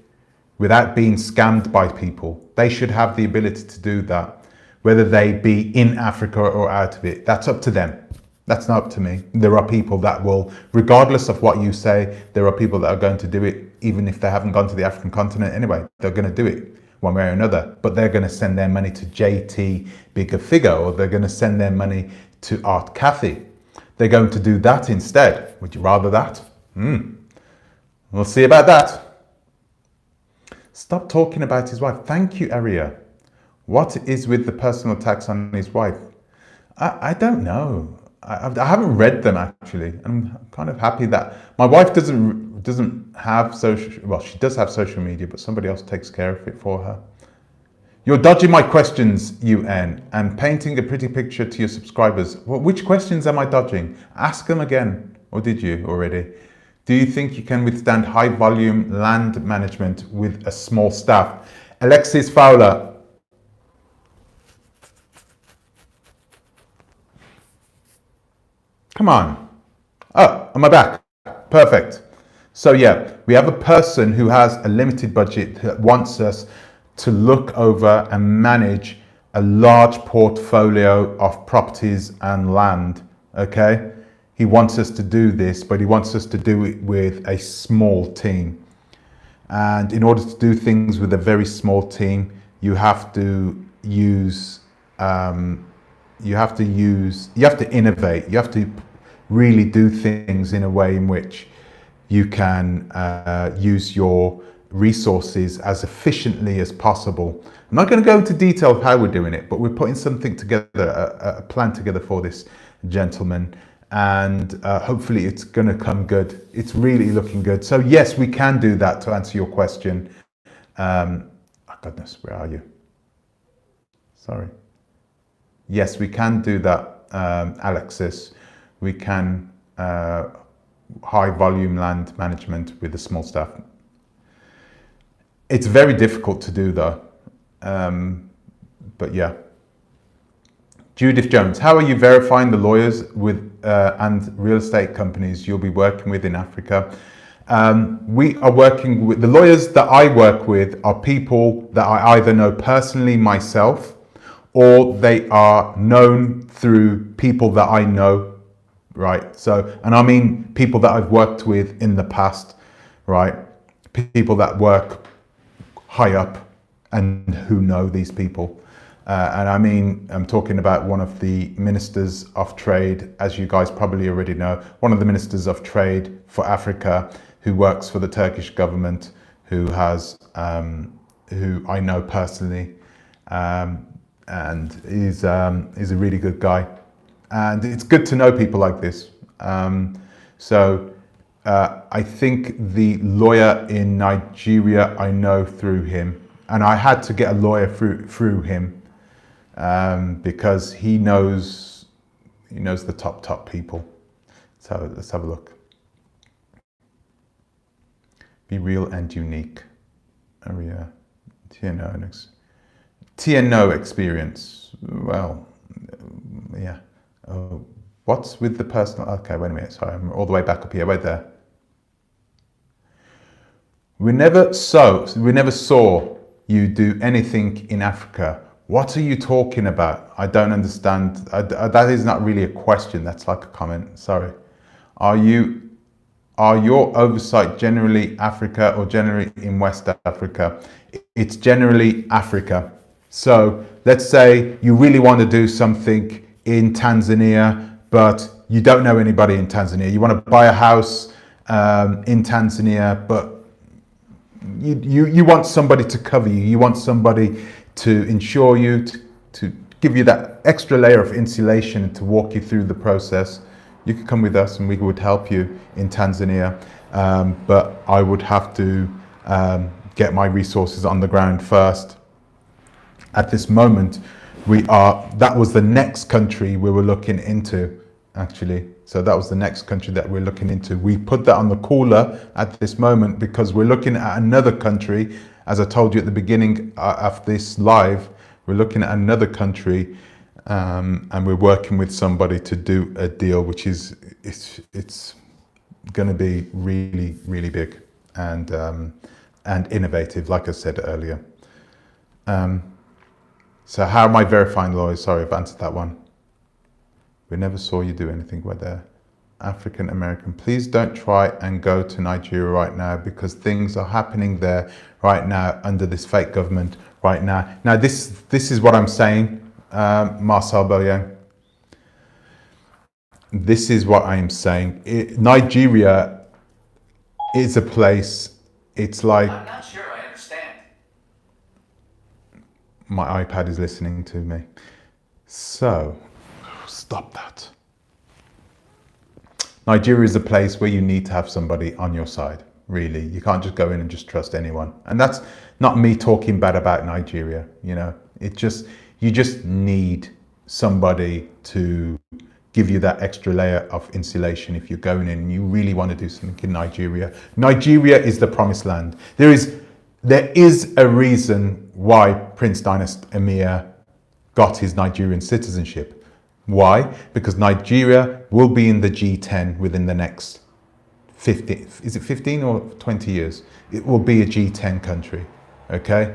without being scammed by people. They should have the ability to do that, whether they be in Africa or out of it. That's up to them. That's not up to me. There are people that will, regardless of what you say, there are people that are going to do it even if they haven't gone to the African continent anyway. They're going to do it one way or another, but they're going to send their money to JT Bigger Figure, or they're going to send their money to Art Cathy. They're going to do that instead. Would you rather that? We'll see about that. Stop talking about his wife. Thank you, Aria. What is with the personal attacks on his wife? I don't know. I haven't read them actually. I'm kind of happy that my wife doesn't have social, well, she does have social media, but somebody else takes care of it for her. You're dodging my questions, UN, and painting a pretty picture to your subscribers. Well, which questions am I dodging? Ask them again, or did you already? Do you think you can withstand high volume land management with a small staff? Alexis Fowler. Come on. Oh, am I back? Perfect. So yeah, we have a person who has a limited budget that wants us to look over and manage a large portfolio of properties and land, okay? He wants us to do this, but he wants us to do it with a small team. And in order to do things with a very small team, you have to use, you have to innovate. You have to really do things in a way in which you can use your resources as efficiently as possible. I'm not going to go into detail of how we're doing it, but we're putting something together, a plan together for this gentleman, and hopefully it's going to come good. It's really looking good. So yes, we can do that, to answer your question. Oh goodness, where are you? Sorry. Yes, we can do that, Alexis. We can high volume land management with a small staff. It's very difficult to do though, but yeah. Judith Jones, how are you verifying the lawyers with and real estate companies you'll be working with in Africa? We are working with, the lawyers that I work with are people that I either know personally myself, or they are known through people that I know, right? So, and I mean people that I've worked with in the past, right? People that work high up and who know these people. And I mean, I'm talking about one of the ministers of trade, as you guys probably already know, one of the ministers of trade for Africa who works for the Turkish government, who has, who I know personally, and is a really good guy. And it's good to know people like this. I think the lawyer in Nigeria, I know through him, and I had to get a lawyer through him because he knows the top people. So let's have a look. Be real and unique. Aria TNO experience. Well, yeah. What's with the personal? Okay, wait a minute. Sorry, I'm all the way back up here. Wait there. We never saw you do anything in Africa. What are you talking about? I don't understand. That is not really a question. That's like a comment. Sorry. Are your oversight generally Africa or generally in West Africa? It's generally Africa. So let's say you really want to do something in Tanzania, but you don't know anybody in Tanzania. You want to buy a house in Tanzania, but you want somebody to cover you. You want somebody to insure you, to give you that extra layer of insulation and to walk you through the process. You could come with us and we would help you in Tanzania, but I would have to get my resources on the ground first. At this moment, that was the next country we were looking into, actually. So that was the next country that we're looking into. We put that on the cooler at this moment because we're looking at another country. As I told you at the beginning of this live, we're looking at another country and we're working with somebody to do a deal, which is, it's going to be really, really big and innovative, like I said earlier. So how am I verifying lawyers? Sorry, I've answered that one. We never saw you do anything with the African American. Please don't try and go to Nigeria right now because things are happening there right now under this fake government right now. Now, this is what I'm saying, Marcel Bellion. This is what I'm saying. Nigeria is a place, it's like... I'm not sure I understand. My iPad is listening to me. So... stop that. Nigeria is a place where you need to have somebody on your side, really. You can't just go in and just trust anyone. And that's not me talking bad about Nigeria, you know. You just need somebody to give you that extra layer of insulation if you're going in and you really want to do something in Nigeria. Nigeria is the promised land. There is a reason why Prince Dynast Emir got his Nigerian citizenship. Why? Because Nigeria will be in the G10 within the next 15, is it 15 or 20 years? It will be a G10 country, okay?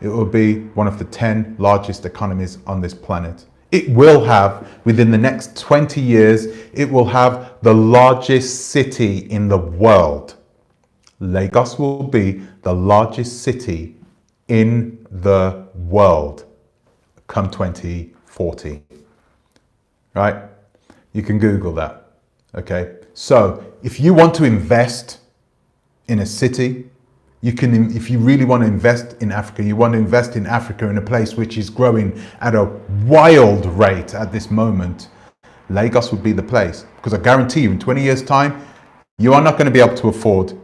It will be one of the 10 largest economies on this planet. It will have, within the next 20 years, it will have the largest city in the world. Lagos will be the largest city in the world come 2040. Right? You can Google that. Okay. So if you want to invest in a city, you can, if you really want to invest in Africa, you want to invest in Africa in a place which is growing at a wild rate at this moment, Lagos would be the place. Because I guarantee you in 20 years time, you are not going to be able to afford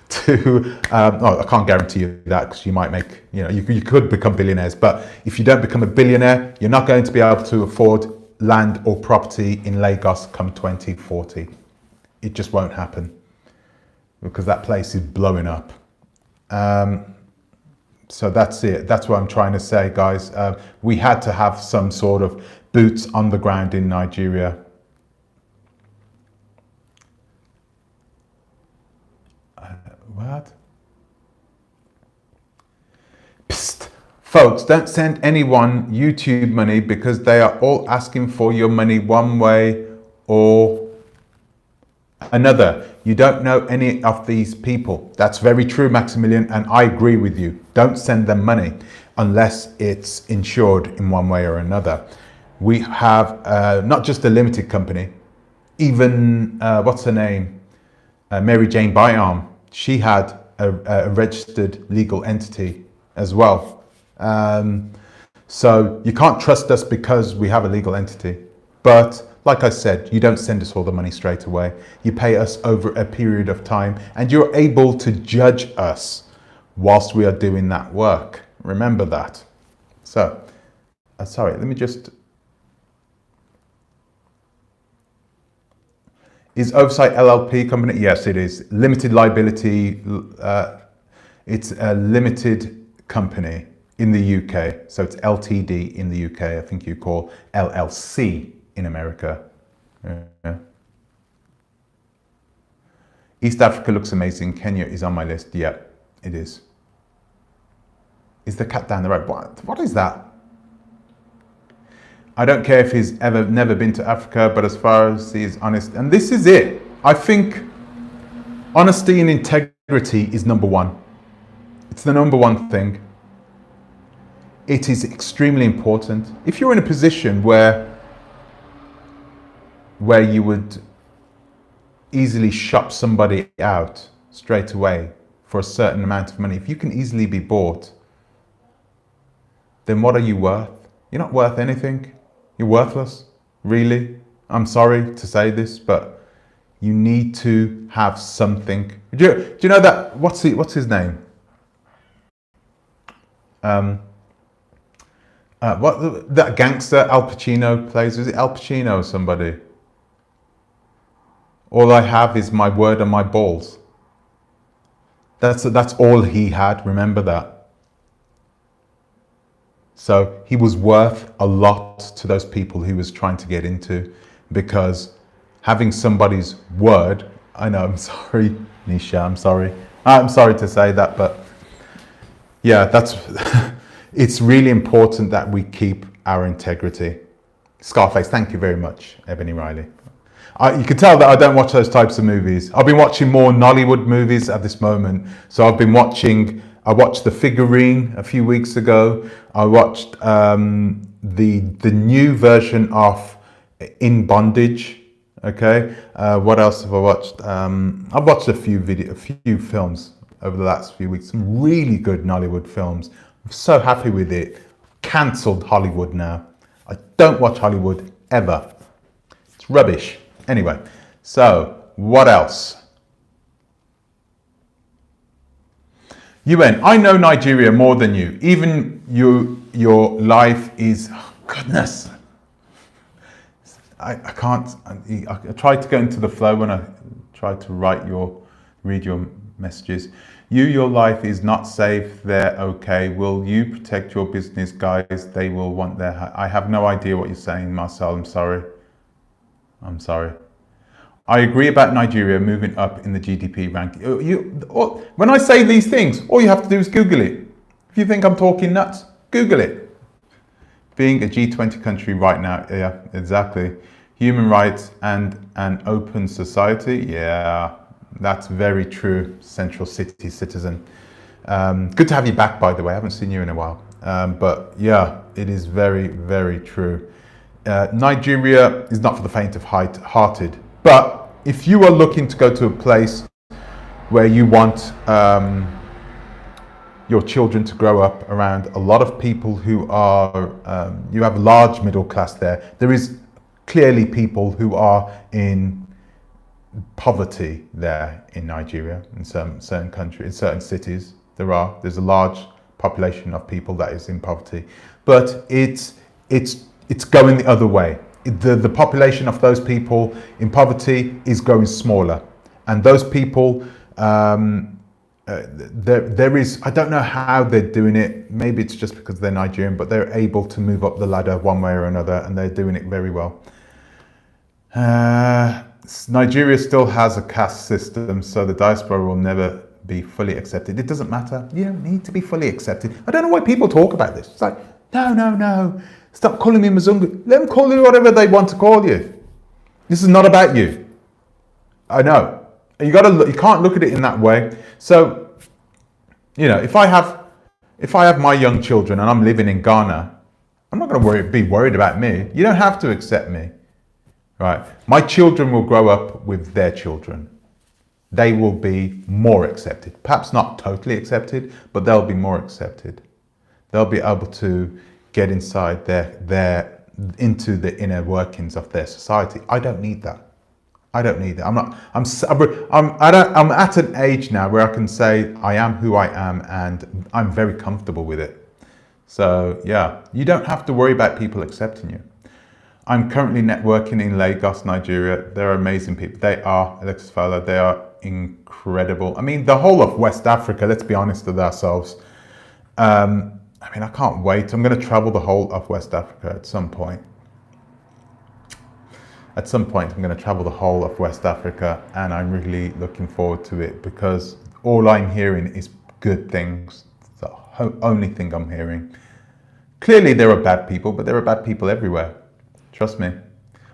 I can't guarantee you that because you might make, you could become billionaires, but if you don't become a billionaire, you're not going to be able to afford land or property in Lagos come 2040. It just won't happen because that place is blowing up. So that's it. That's what I'm trying to say, guys. We had to have some sort of boots on the ground in Nigeria. What? Psst. Folks, don't send anyone YouTube money because they are all asking for your money one way or another. You don't know any of these people. That's very true, Maximilian, and I agree with you. Don't send them money unless it's insured in one way or another. We have not just a limited company, even, what's her name? Mary Jane Byarm. She had a registered legal entity as well. So you can't trust us because we have a legal entity. But like I said, you don't send us all the money straight away. You pay us over a period of time and you're able to judge us whilst we are doing that work. Remember that. So, sorry, let me just... Is Oversight LLP company? Yes, it is. Limited liability. It's a limited company in the UK. So it's LTD in the UK. I think you call LLC in America. Yeah. East Africa looks amazing. Kenya is on my list. Yeah, it is. Is the cat down the road? What is that? I don't care if he's never been to Africa, but as far as he is honest, and this is it. I think honesty and integrity is number one. It's the number one thing. It is extremely important. If you're in a position where you would easily shop somebody out straight away for a certain amount of money, if you can easily be bought, then what are you worth? You're not worth anything. You're worthless, really. I'm sorry to say this, but you need to have something. Do you know that, what's his name? That gangster Al Pacino plays, is it Al Pacino or somebody? All I have is my word and my balls. That's all he had, remember that. So he was worth a lot to those people he was trying to get into, because having somebody's word, I know, I'm sorry, Nisha, I'm sorry to say that, but yeah, it's really important that we keep our integrity. Scarface, thank you very much, Ebony Riley. You can tell that I don't watch those types of movies. I've been watching more Nollywood movies at this moment. So I watched The Figurine a few weeks ago. I watched the new version of In Bondage. Okay. What else have I watched? I've watched a few films over the last few weeks. Some really good Nollywood films. I'm so happy with it. Cancelled Hollywood now. I don't watch Hollywood ever. It's rubbish. Anyway, so what else? UN, I know Nigeria more than you. Even your life is, oh goodness. I can't, I tried to go into the flow when I tried to read your messages. Your life is not safe there, okay. Will you protect your business, guys? They will want I have no idea what you're saying, Marcel, I'm sorry. I agree about Nigeria moving up in the GDP ranking. When I say these things, all you have to do is Google it. If you think I'm talking nuts, Google it. Being a G20 country right now, yeah, exactly. Human rights and an open society, yeah, that's very true, Central City citizen. Good to have you back, by the way. I haven't seen you in a while. But yeah, it is very, very true. Nigeria is not for the faint of hearted, but if you are looking to go to a place where you want your children to grow up around a lot of people who are, you have a large middle class there. There is clearly people who are in poverty there in Nigeria, in certain countries, in certain cities. There's a large population of people that is in poverty, but it's going the other way. The population of those people in poverty is growing smaller, and those people, there is, I don't know how they're doing it. Maybe it's just because they're Nigerian, but they're able to move up the ladder one way or another, and they're doing it very well. Nigeria still has a caste system, so the diaspora will never be fully accepted. It doesn't matter. You don't need to be fully accepted. I don't know why people talk about this. It's like, no. Stop calling me Mzungu. Let them call you whatever they want to call you. This is not about you. I know. You can't look at it in that way. So, you know, if I have my young children and I'm living in Ghana, I'm not going to be worried about me. You don't have to accept me. Right? My children will grow up with their children. They will be more accepted. Perhaps not totally accepted, but they'll be more accepted. They'll be able to get inside into the inner workings of their society. I don't need that. I'm at an age now where I can say I am who I am, and I'm very comfortable with it. So yeah, you don't have to worry about people accepting you. I'm currently networking in Lagos, Nigeria. They're amazing people. They are, Alexis Fowler, they are incredible. I mean, the whole of West Africa, let's be honest with ourselves, I mean, I can't wait. I'm going to travel the whole of West Africa at some point. At some point, I'm going to travel the whole of West Africa, and I'm really looking forward to it because all I'm hearing is good things. It's the only thing I'm hearing. Clearly, there are bad people, but there are bad people everywhere. Trust me.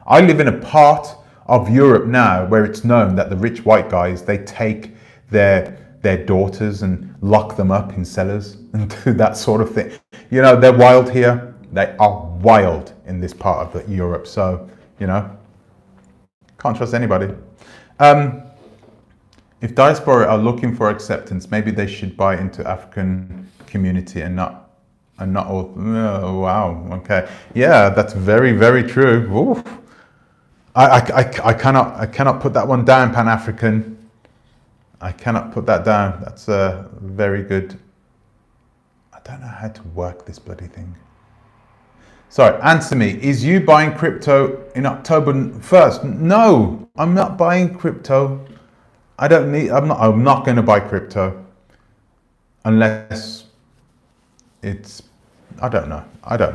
I live in a part of Europe now where it's known that the rich white guys, they take their daughters and lock them up in cellars and do that sort of thing. You know, they're wild here. They are wild in this part of Europe. So, you know, can't trust anybody. If Diaspora are looking for acceptance, maybe they should buy into African community and not all. Oh, wow. Okay. Yeah, that's very, very true. Ooh. I cannot put that one down, Pan-African. I cannot put that down. That's a very good. I don't know how to work this bloody thing. Sorry, answer me. Is you buying crypto in October 1st? No, I'm not buying crypto. I don't need, I'm not going to buy crypto unless it's, I don't know. I don't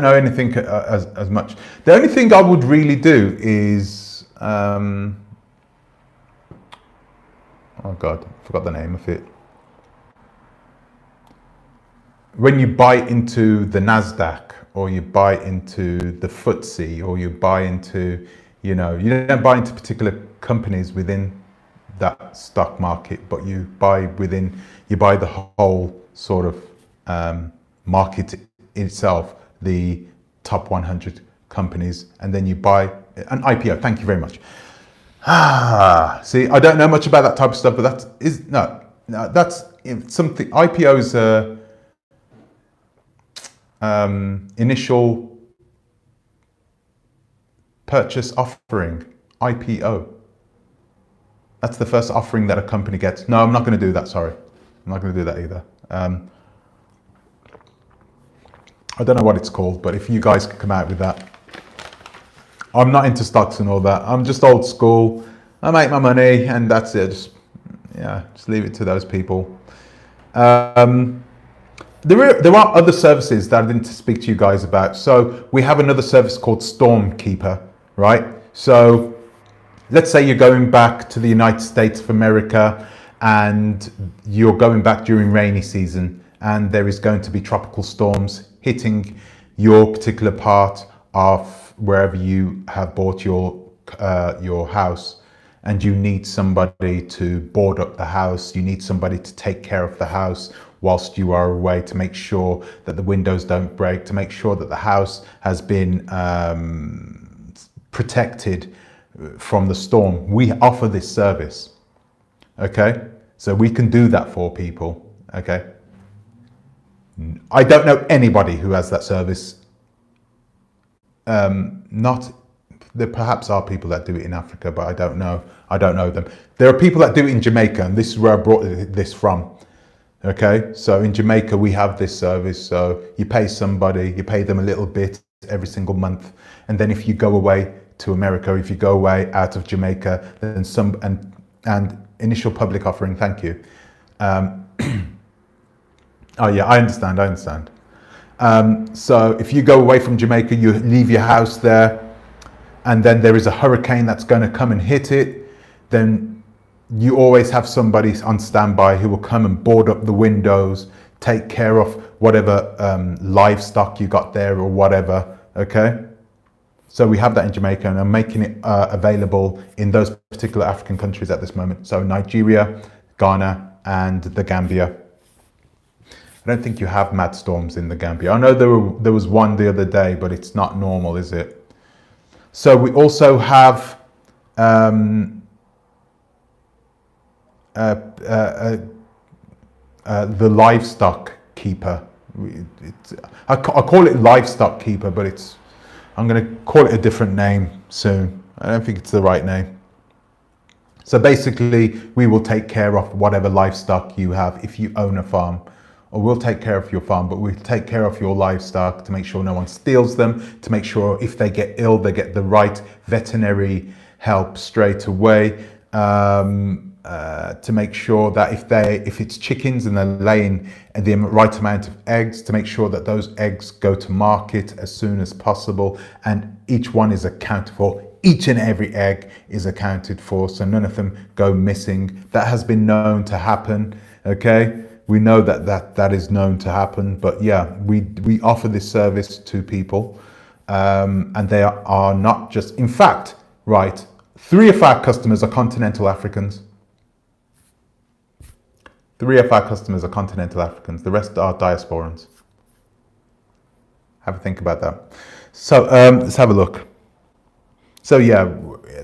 know anything as much. The only thing I would really do is, oh God, I forgot the name of it. When you buy into the NASDAQ or you buy into the FTSE or you buy into, you know, you don't buy into particular companies within that stock market, but you buy the whole sort of market itself, the top 100 companies, and then you buy an IPO. Thank you very much. See, I don't know much about that type of stuff, but that's something. IPOs initial purchase offering, IPO. That's the first offering that a company gets. No, I'm not going to do that. Sorry, I'm not going to do that either. I don't know what it's called, but if you guys could come out with that. I'm not into stocks and all that. I'm just old school. I make my money and that's it. Just leave it to those people. There are other services that I didn't speak to you guys about. So we have another service called Stormkeeper, right? So let's say you're going back to the United States of America and you're going back during rainy season and there is going to be tropical storms hitting your particular part of wherever you have bought your house, and you need somebody to board up the house, you need somebody to take care of the house whilst you are away, to make sure that the windows don't break, to make sure that the house has been protected from the storm. We offer this service, okay? So we can do that for people, okay? I don't know anybody who has that service. There perhaps are people that do it in Africa, but I don't know them. There are people that do it in Jamaica, and this is where I brought this from. Okay, so in Jamaica we have this service. So you pay somebody, you pay them a little bit every single month, and then if you go away to America, if you go away out of Jamaica, then and initial public offering. Thank you. Oh yeah, I understand. So if you go away from Jamaica, you leave your house there, and then there is a hurricane that's going to come and hit it, then you always have somebody on standby who will come and board up the windows, take care of whatever livestock you got there or whatever, okay? So we have that in Jamaica, and I'm making it available in those particular African countries at this moment. So Nigeria, Ghana, and the Gambia. I don't think you have mad storms in the Gambia. I know there was one the other day, but it's not normal, is it? So we also have the livestock keeper. I call it livestock keeper, but I'm going to call it a different name soon. I don't think it's the right name. So basically, we will take care of whatever livestock you have if you own a farm. Or we'll take care of your farm, but we'll take care of your livestock to make sure no one steals them, to make sure if they get ill, they get the right veterinary help straight away. to make sure that if it's chickens and they're laying the right amount of eggs, to make sure that those eggs go to market as soon as possible, and each one is accounted for. Each and every egg is accounted for, so none of them go missing. That has been known to happen. Okay, we know that is known to happen. But yeah, we offer this service to people, and they are not just. In fact, right, 3 of our customers are continental Africans. 3 of our customers are continental Africans. The rest are diasporans. Have a think about that. So let's have a look. So yeah,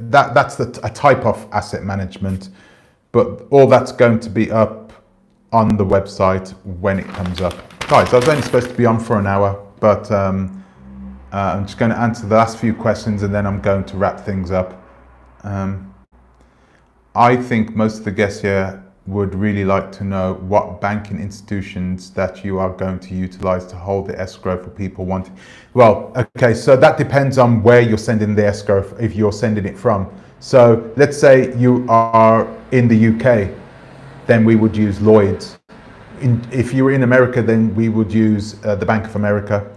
that's a type of asset management, but all that's going to be up on the website when it comes up. Guys, I was only supposed to be on for an hour, but I'm just going to answer the last few questions and then I'm going to wrap things up. I think most of the guests here would really like to know what banking institutions that you are going to utilize to hold the escrow for people wanting. Well, okay, so that depends on where you're sending the escrow, if you're sending it from. So let's say you are in the UK, then we would use Lloyd's. If you were in America, then we would use the Bank of America.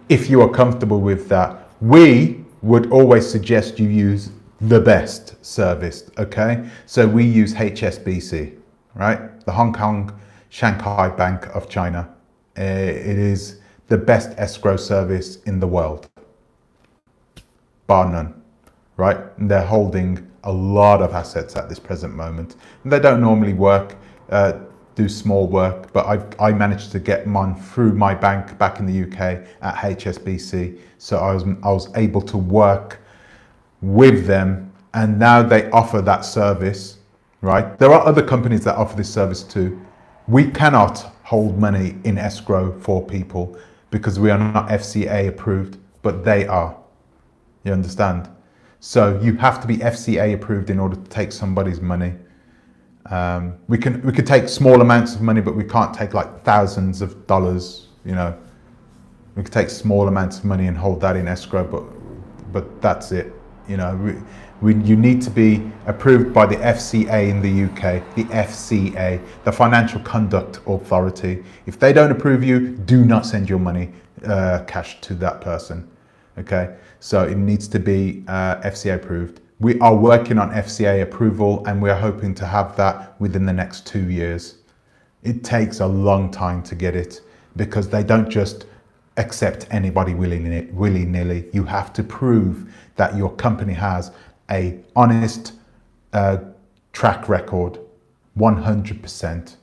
If you are comfortable with that, we would always suggest you use the best service, okay? So we use HSBC. Right? The Hong Kong Shanghai Bank of China. It is the best escrow service in the world, bar none, right? And they're holding a lot of assets at this present moment. And they don't normally do small work, but I managed to get mine through my bank back in the UK at HSBC. So I was able to work with them, and now they offer that service. Right? There are other companies that offer this service too. We cannot hold money in escrow for people because we are not FCA approved, but they are. You understand? So you have to be FCA approved in order to take somebody's money. We could take small amounts of money, but we can't take like thousands of dollars. You know, we could take small amounts of money and hold that in escrow, but that's it. You know, you need to be approved by the FCA in the UK, the FCA, the Financial Conduct Authority. If they don't approve you, do not send your money cash to that person. Okay, so it needs to be FCA approved. We are working on FCA approval and we are hoping to have that within the next 2 years. It takes a long time to get it because they don't just accept anybody willy-nilly. You have to prove that your company has a honest track record, 100%.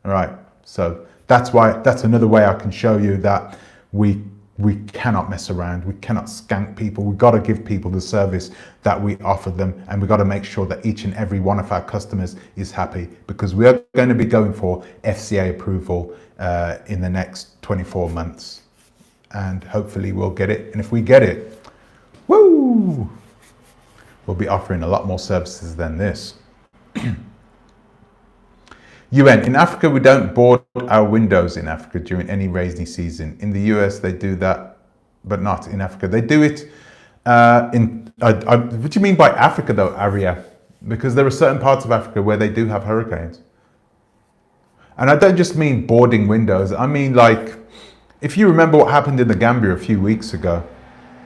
All right, so that's another way I can show you that we cannot mess around. We cannot skank people. We've got to give people the service that we offer them, and we've got to make sure that each and every one of our customers is happy, because we are going to be going for FCA approval in the next 24 months. And hopefully we'll get it. And if we get it, woo, we'll be offering a lot more services than this. UN, in Africa, we don't board our windows in Africa during any rainy season. In the US, they do that, but not in Africa. They do it what do you mean by Africa though, Aria? Because there are certain parts of Africa where they do have hurricanes. And I don't just mean boarding windows. I mean, like, if you remember what happened in the Gambia a few weeks ago.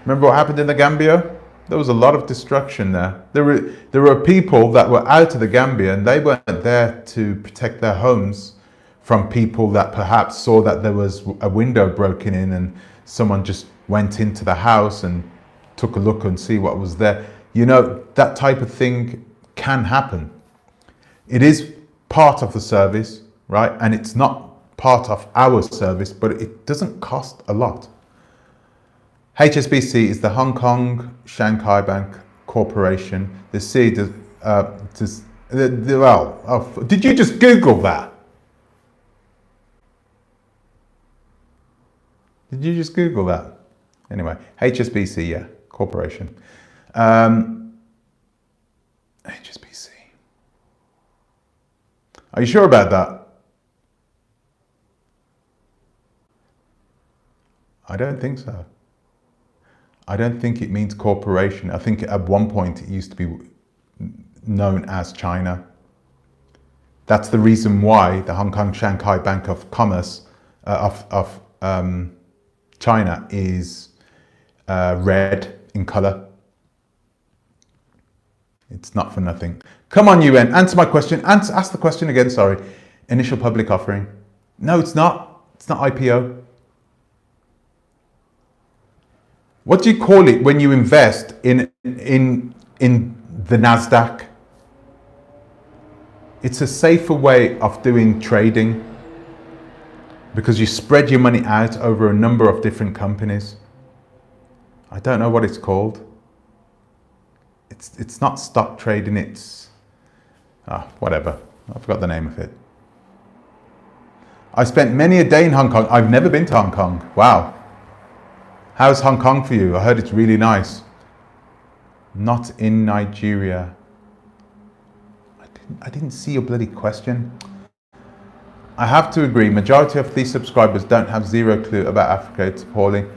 Remember what happened in the Gambia? There was a lot of destruction there. There were people that were out of the Gambia and they weren't there to protect their homes from people that perhaps saw that there was a window broken in and someone just went into the house and took a look and see what was there. You know, that type of thing can happen. It is part of the service, right? And it's not part of our service, but it doesn't cost a lot. HSBC is the Hong Kong Shanghai Bank Corporation. The C does, did you just Google that? Did you just Google that? Anyway, HSBC, yeah, corporation. HSBC. Are you sure about that? I don't think so. I don't think it means corporation. I think at one point it used to be known as China. That's the reason why the Hong Kong Shanghai Bank of Commerce of China is red in color. It's not for nothing. Come on, UN, answer my question. Ask the question again, sorry. Initial public offering. No, it's not. It's not IPO. What do you call it when you invest in the NASDAQ? It's a safer way of doing trading because you spread your money out over a number of different companies. I don't know what it's called. It's not stock trading, it's whatever. I forgot the name of it. I spent many a day in Hong Kong. I've never been to Hong Kong. Wow. How's Hong Kong for you? I heard it's really nice. Not in Nigeria. I didn't see your bloody question. I have to agree, majority of these subscribers don't have zero clue about Africa. It's appalling.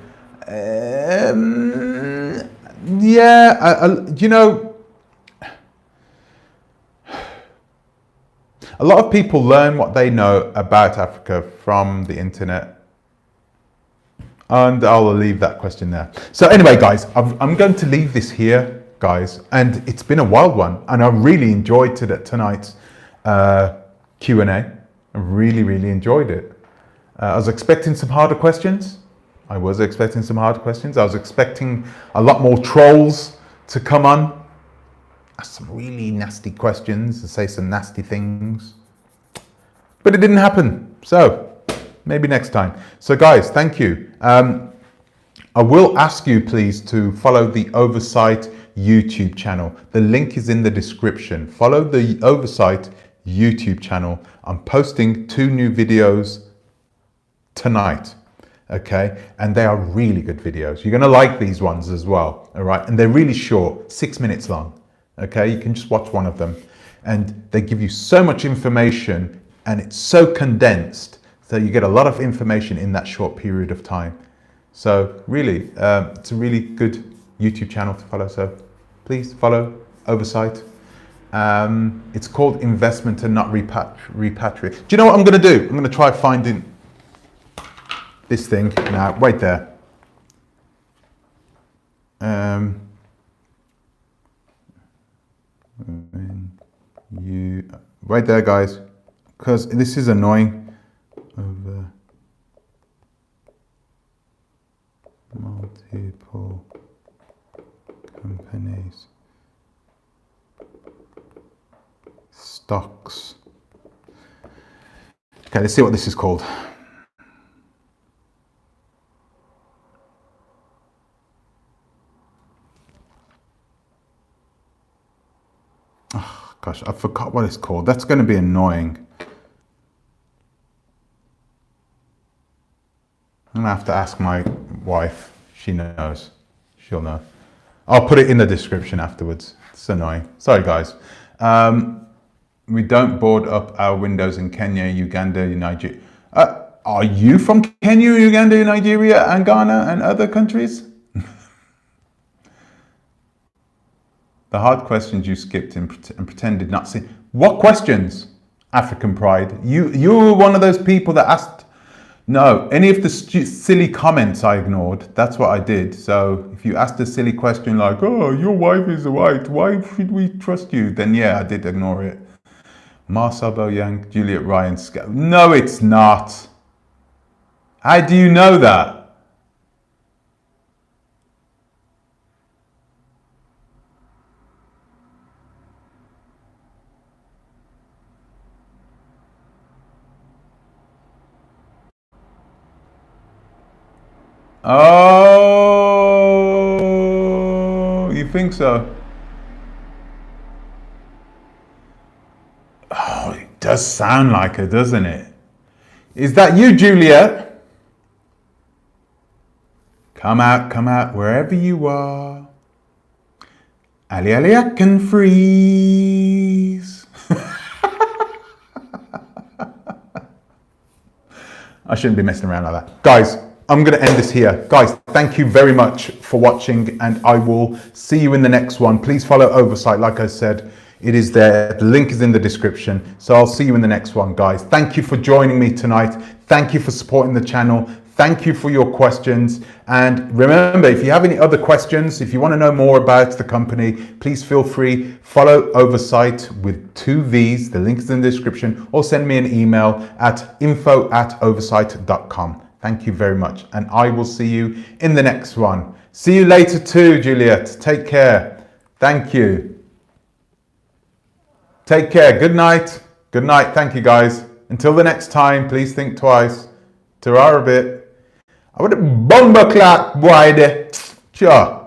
You know, a lot of people learn what they know about Africa from the internet. And I'll leave that question there. So anyway, guys, I'm going to leave this here, guys. And it's been a wild one. And I really enjoyed tonight's Q&A. I really, really enjoyed it. I was expecting some harder questions. I was expecting a lot more trolls to come on. Ask some really nasty questions and say some nasty things. But it didn't happen. So maybe next time. So guys, thank you. I will ask you please to follow the Oversight YouTube channel. The link is in the description. Follow the Oversight YouTube channel. I'm posting 2 new videos tonight. Okay, and they are really good videos. You're gonna like these ones as well, all right? And they're really short, 6 minutes long, okay? You can just watch one of them. And they give you so much information and it's so condensed, so you get a lot of information in that short period of time. So really, it's a really good YouTube channel to follow. So please follow Oversight. It's called Investment and Not Repatriate. Do you know what I'm gonna do? I'm gonna try finding this thing now. Wait there. Wait there, guys, because this is annoying. Over multiple companies, stocks. Okay, let's see what this is called. Oh, gosh, I forgot what it's called. That's going to be annoying. I'm going to have to ask my wife. She knows. She'll know. I'll put it in the description afterwards. It's annoying. Sorry, guys. We don't board up our windows in Kenya, Uganda, Nigeria. Are you from Kenya, Uganda, Nigeria, and Ghana, and other countries? The hard questions you skipped and pretended not to see. What questions? African pride. You were one of those people that asked. No, any of the silly comments I ignored. That's what I did. So if you asked a silly question like, oh, your wife is white, why should we trust you? Then yeah, I did ignore it. Marcel Young, Juliet Ryan. No, it's not. How do you know that? Oh, you think so? Oh, it does sound like her, doesn't it? Is that you, Juliet? Come out, wherever you are. Ali, I can freeze. I shouldn't be messing around like that. Guys, I'm going to end this here. Guys, thank you very much for watching, and I will see you in the next one. Please follow Oversight. Like I said, It is there. The link is in the description. So I'll see you in the next one, guys. Thank you for joining me tonight. Thank you for supporting the channel. Thank you for your questions. And remember, if you have any other questions, if you want to know more about the company, please feel free, follow Oversight with 2 V's. The link is in the description, or send me an email at info@oversight.com. Thank you very much. And I will see you in the next one. See you later too, Juliet. Take care. Thank you. Take care. Good night. Good night. Thank you, guys. Until the next time, please think twice. Ta-ra a bit. I would have bomber clock, boy. Sure.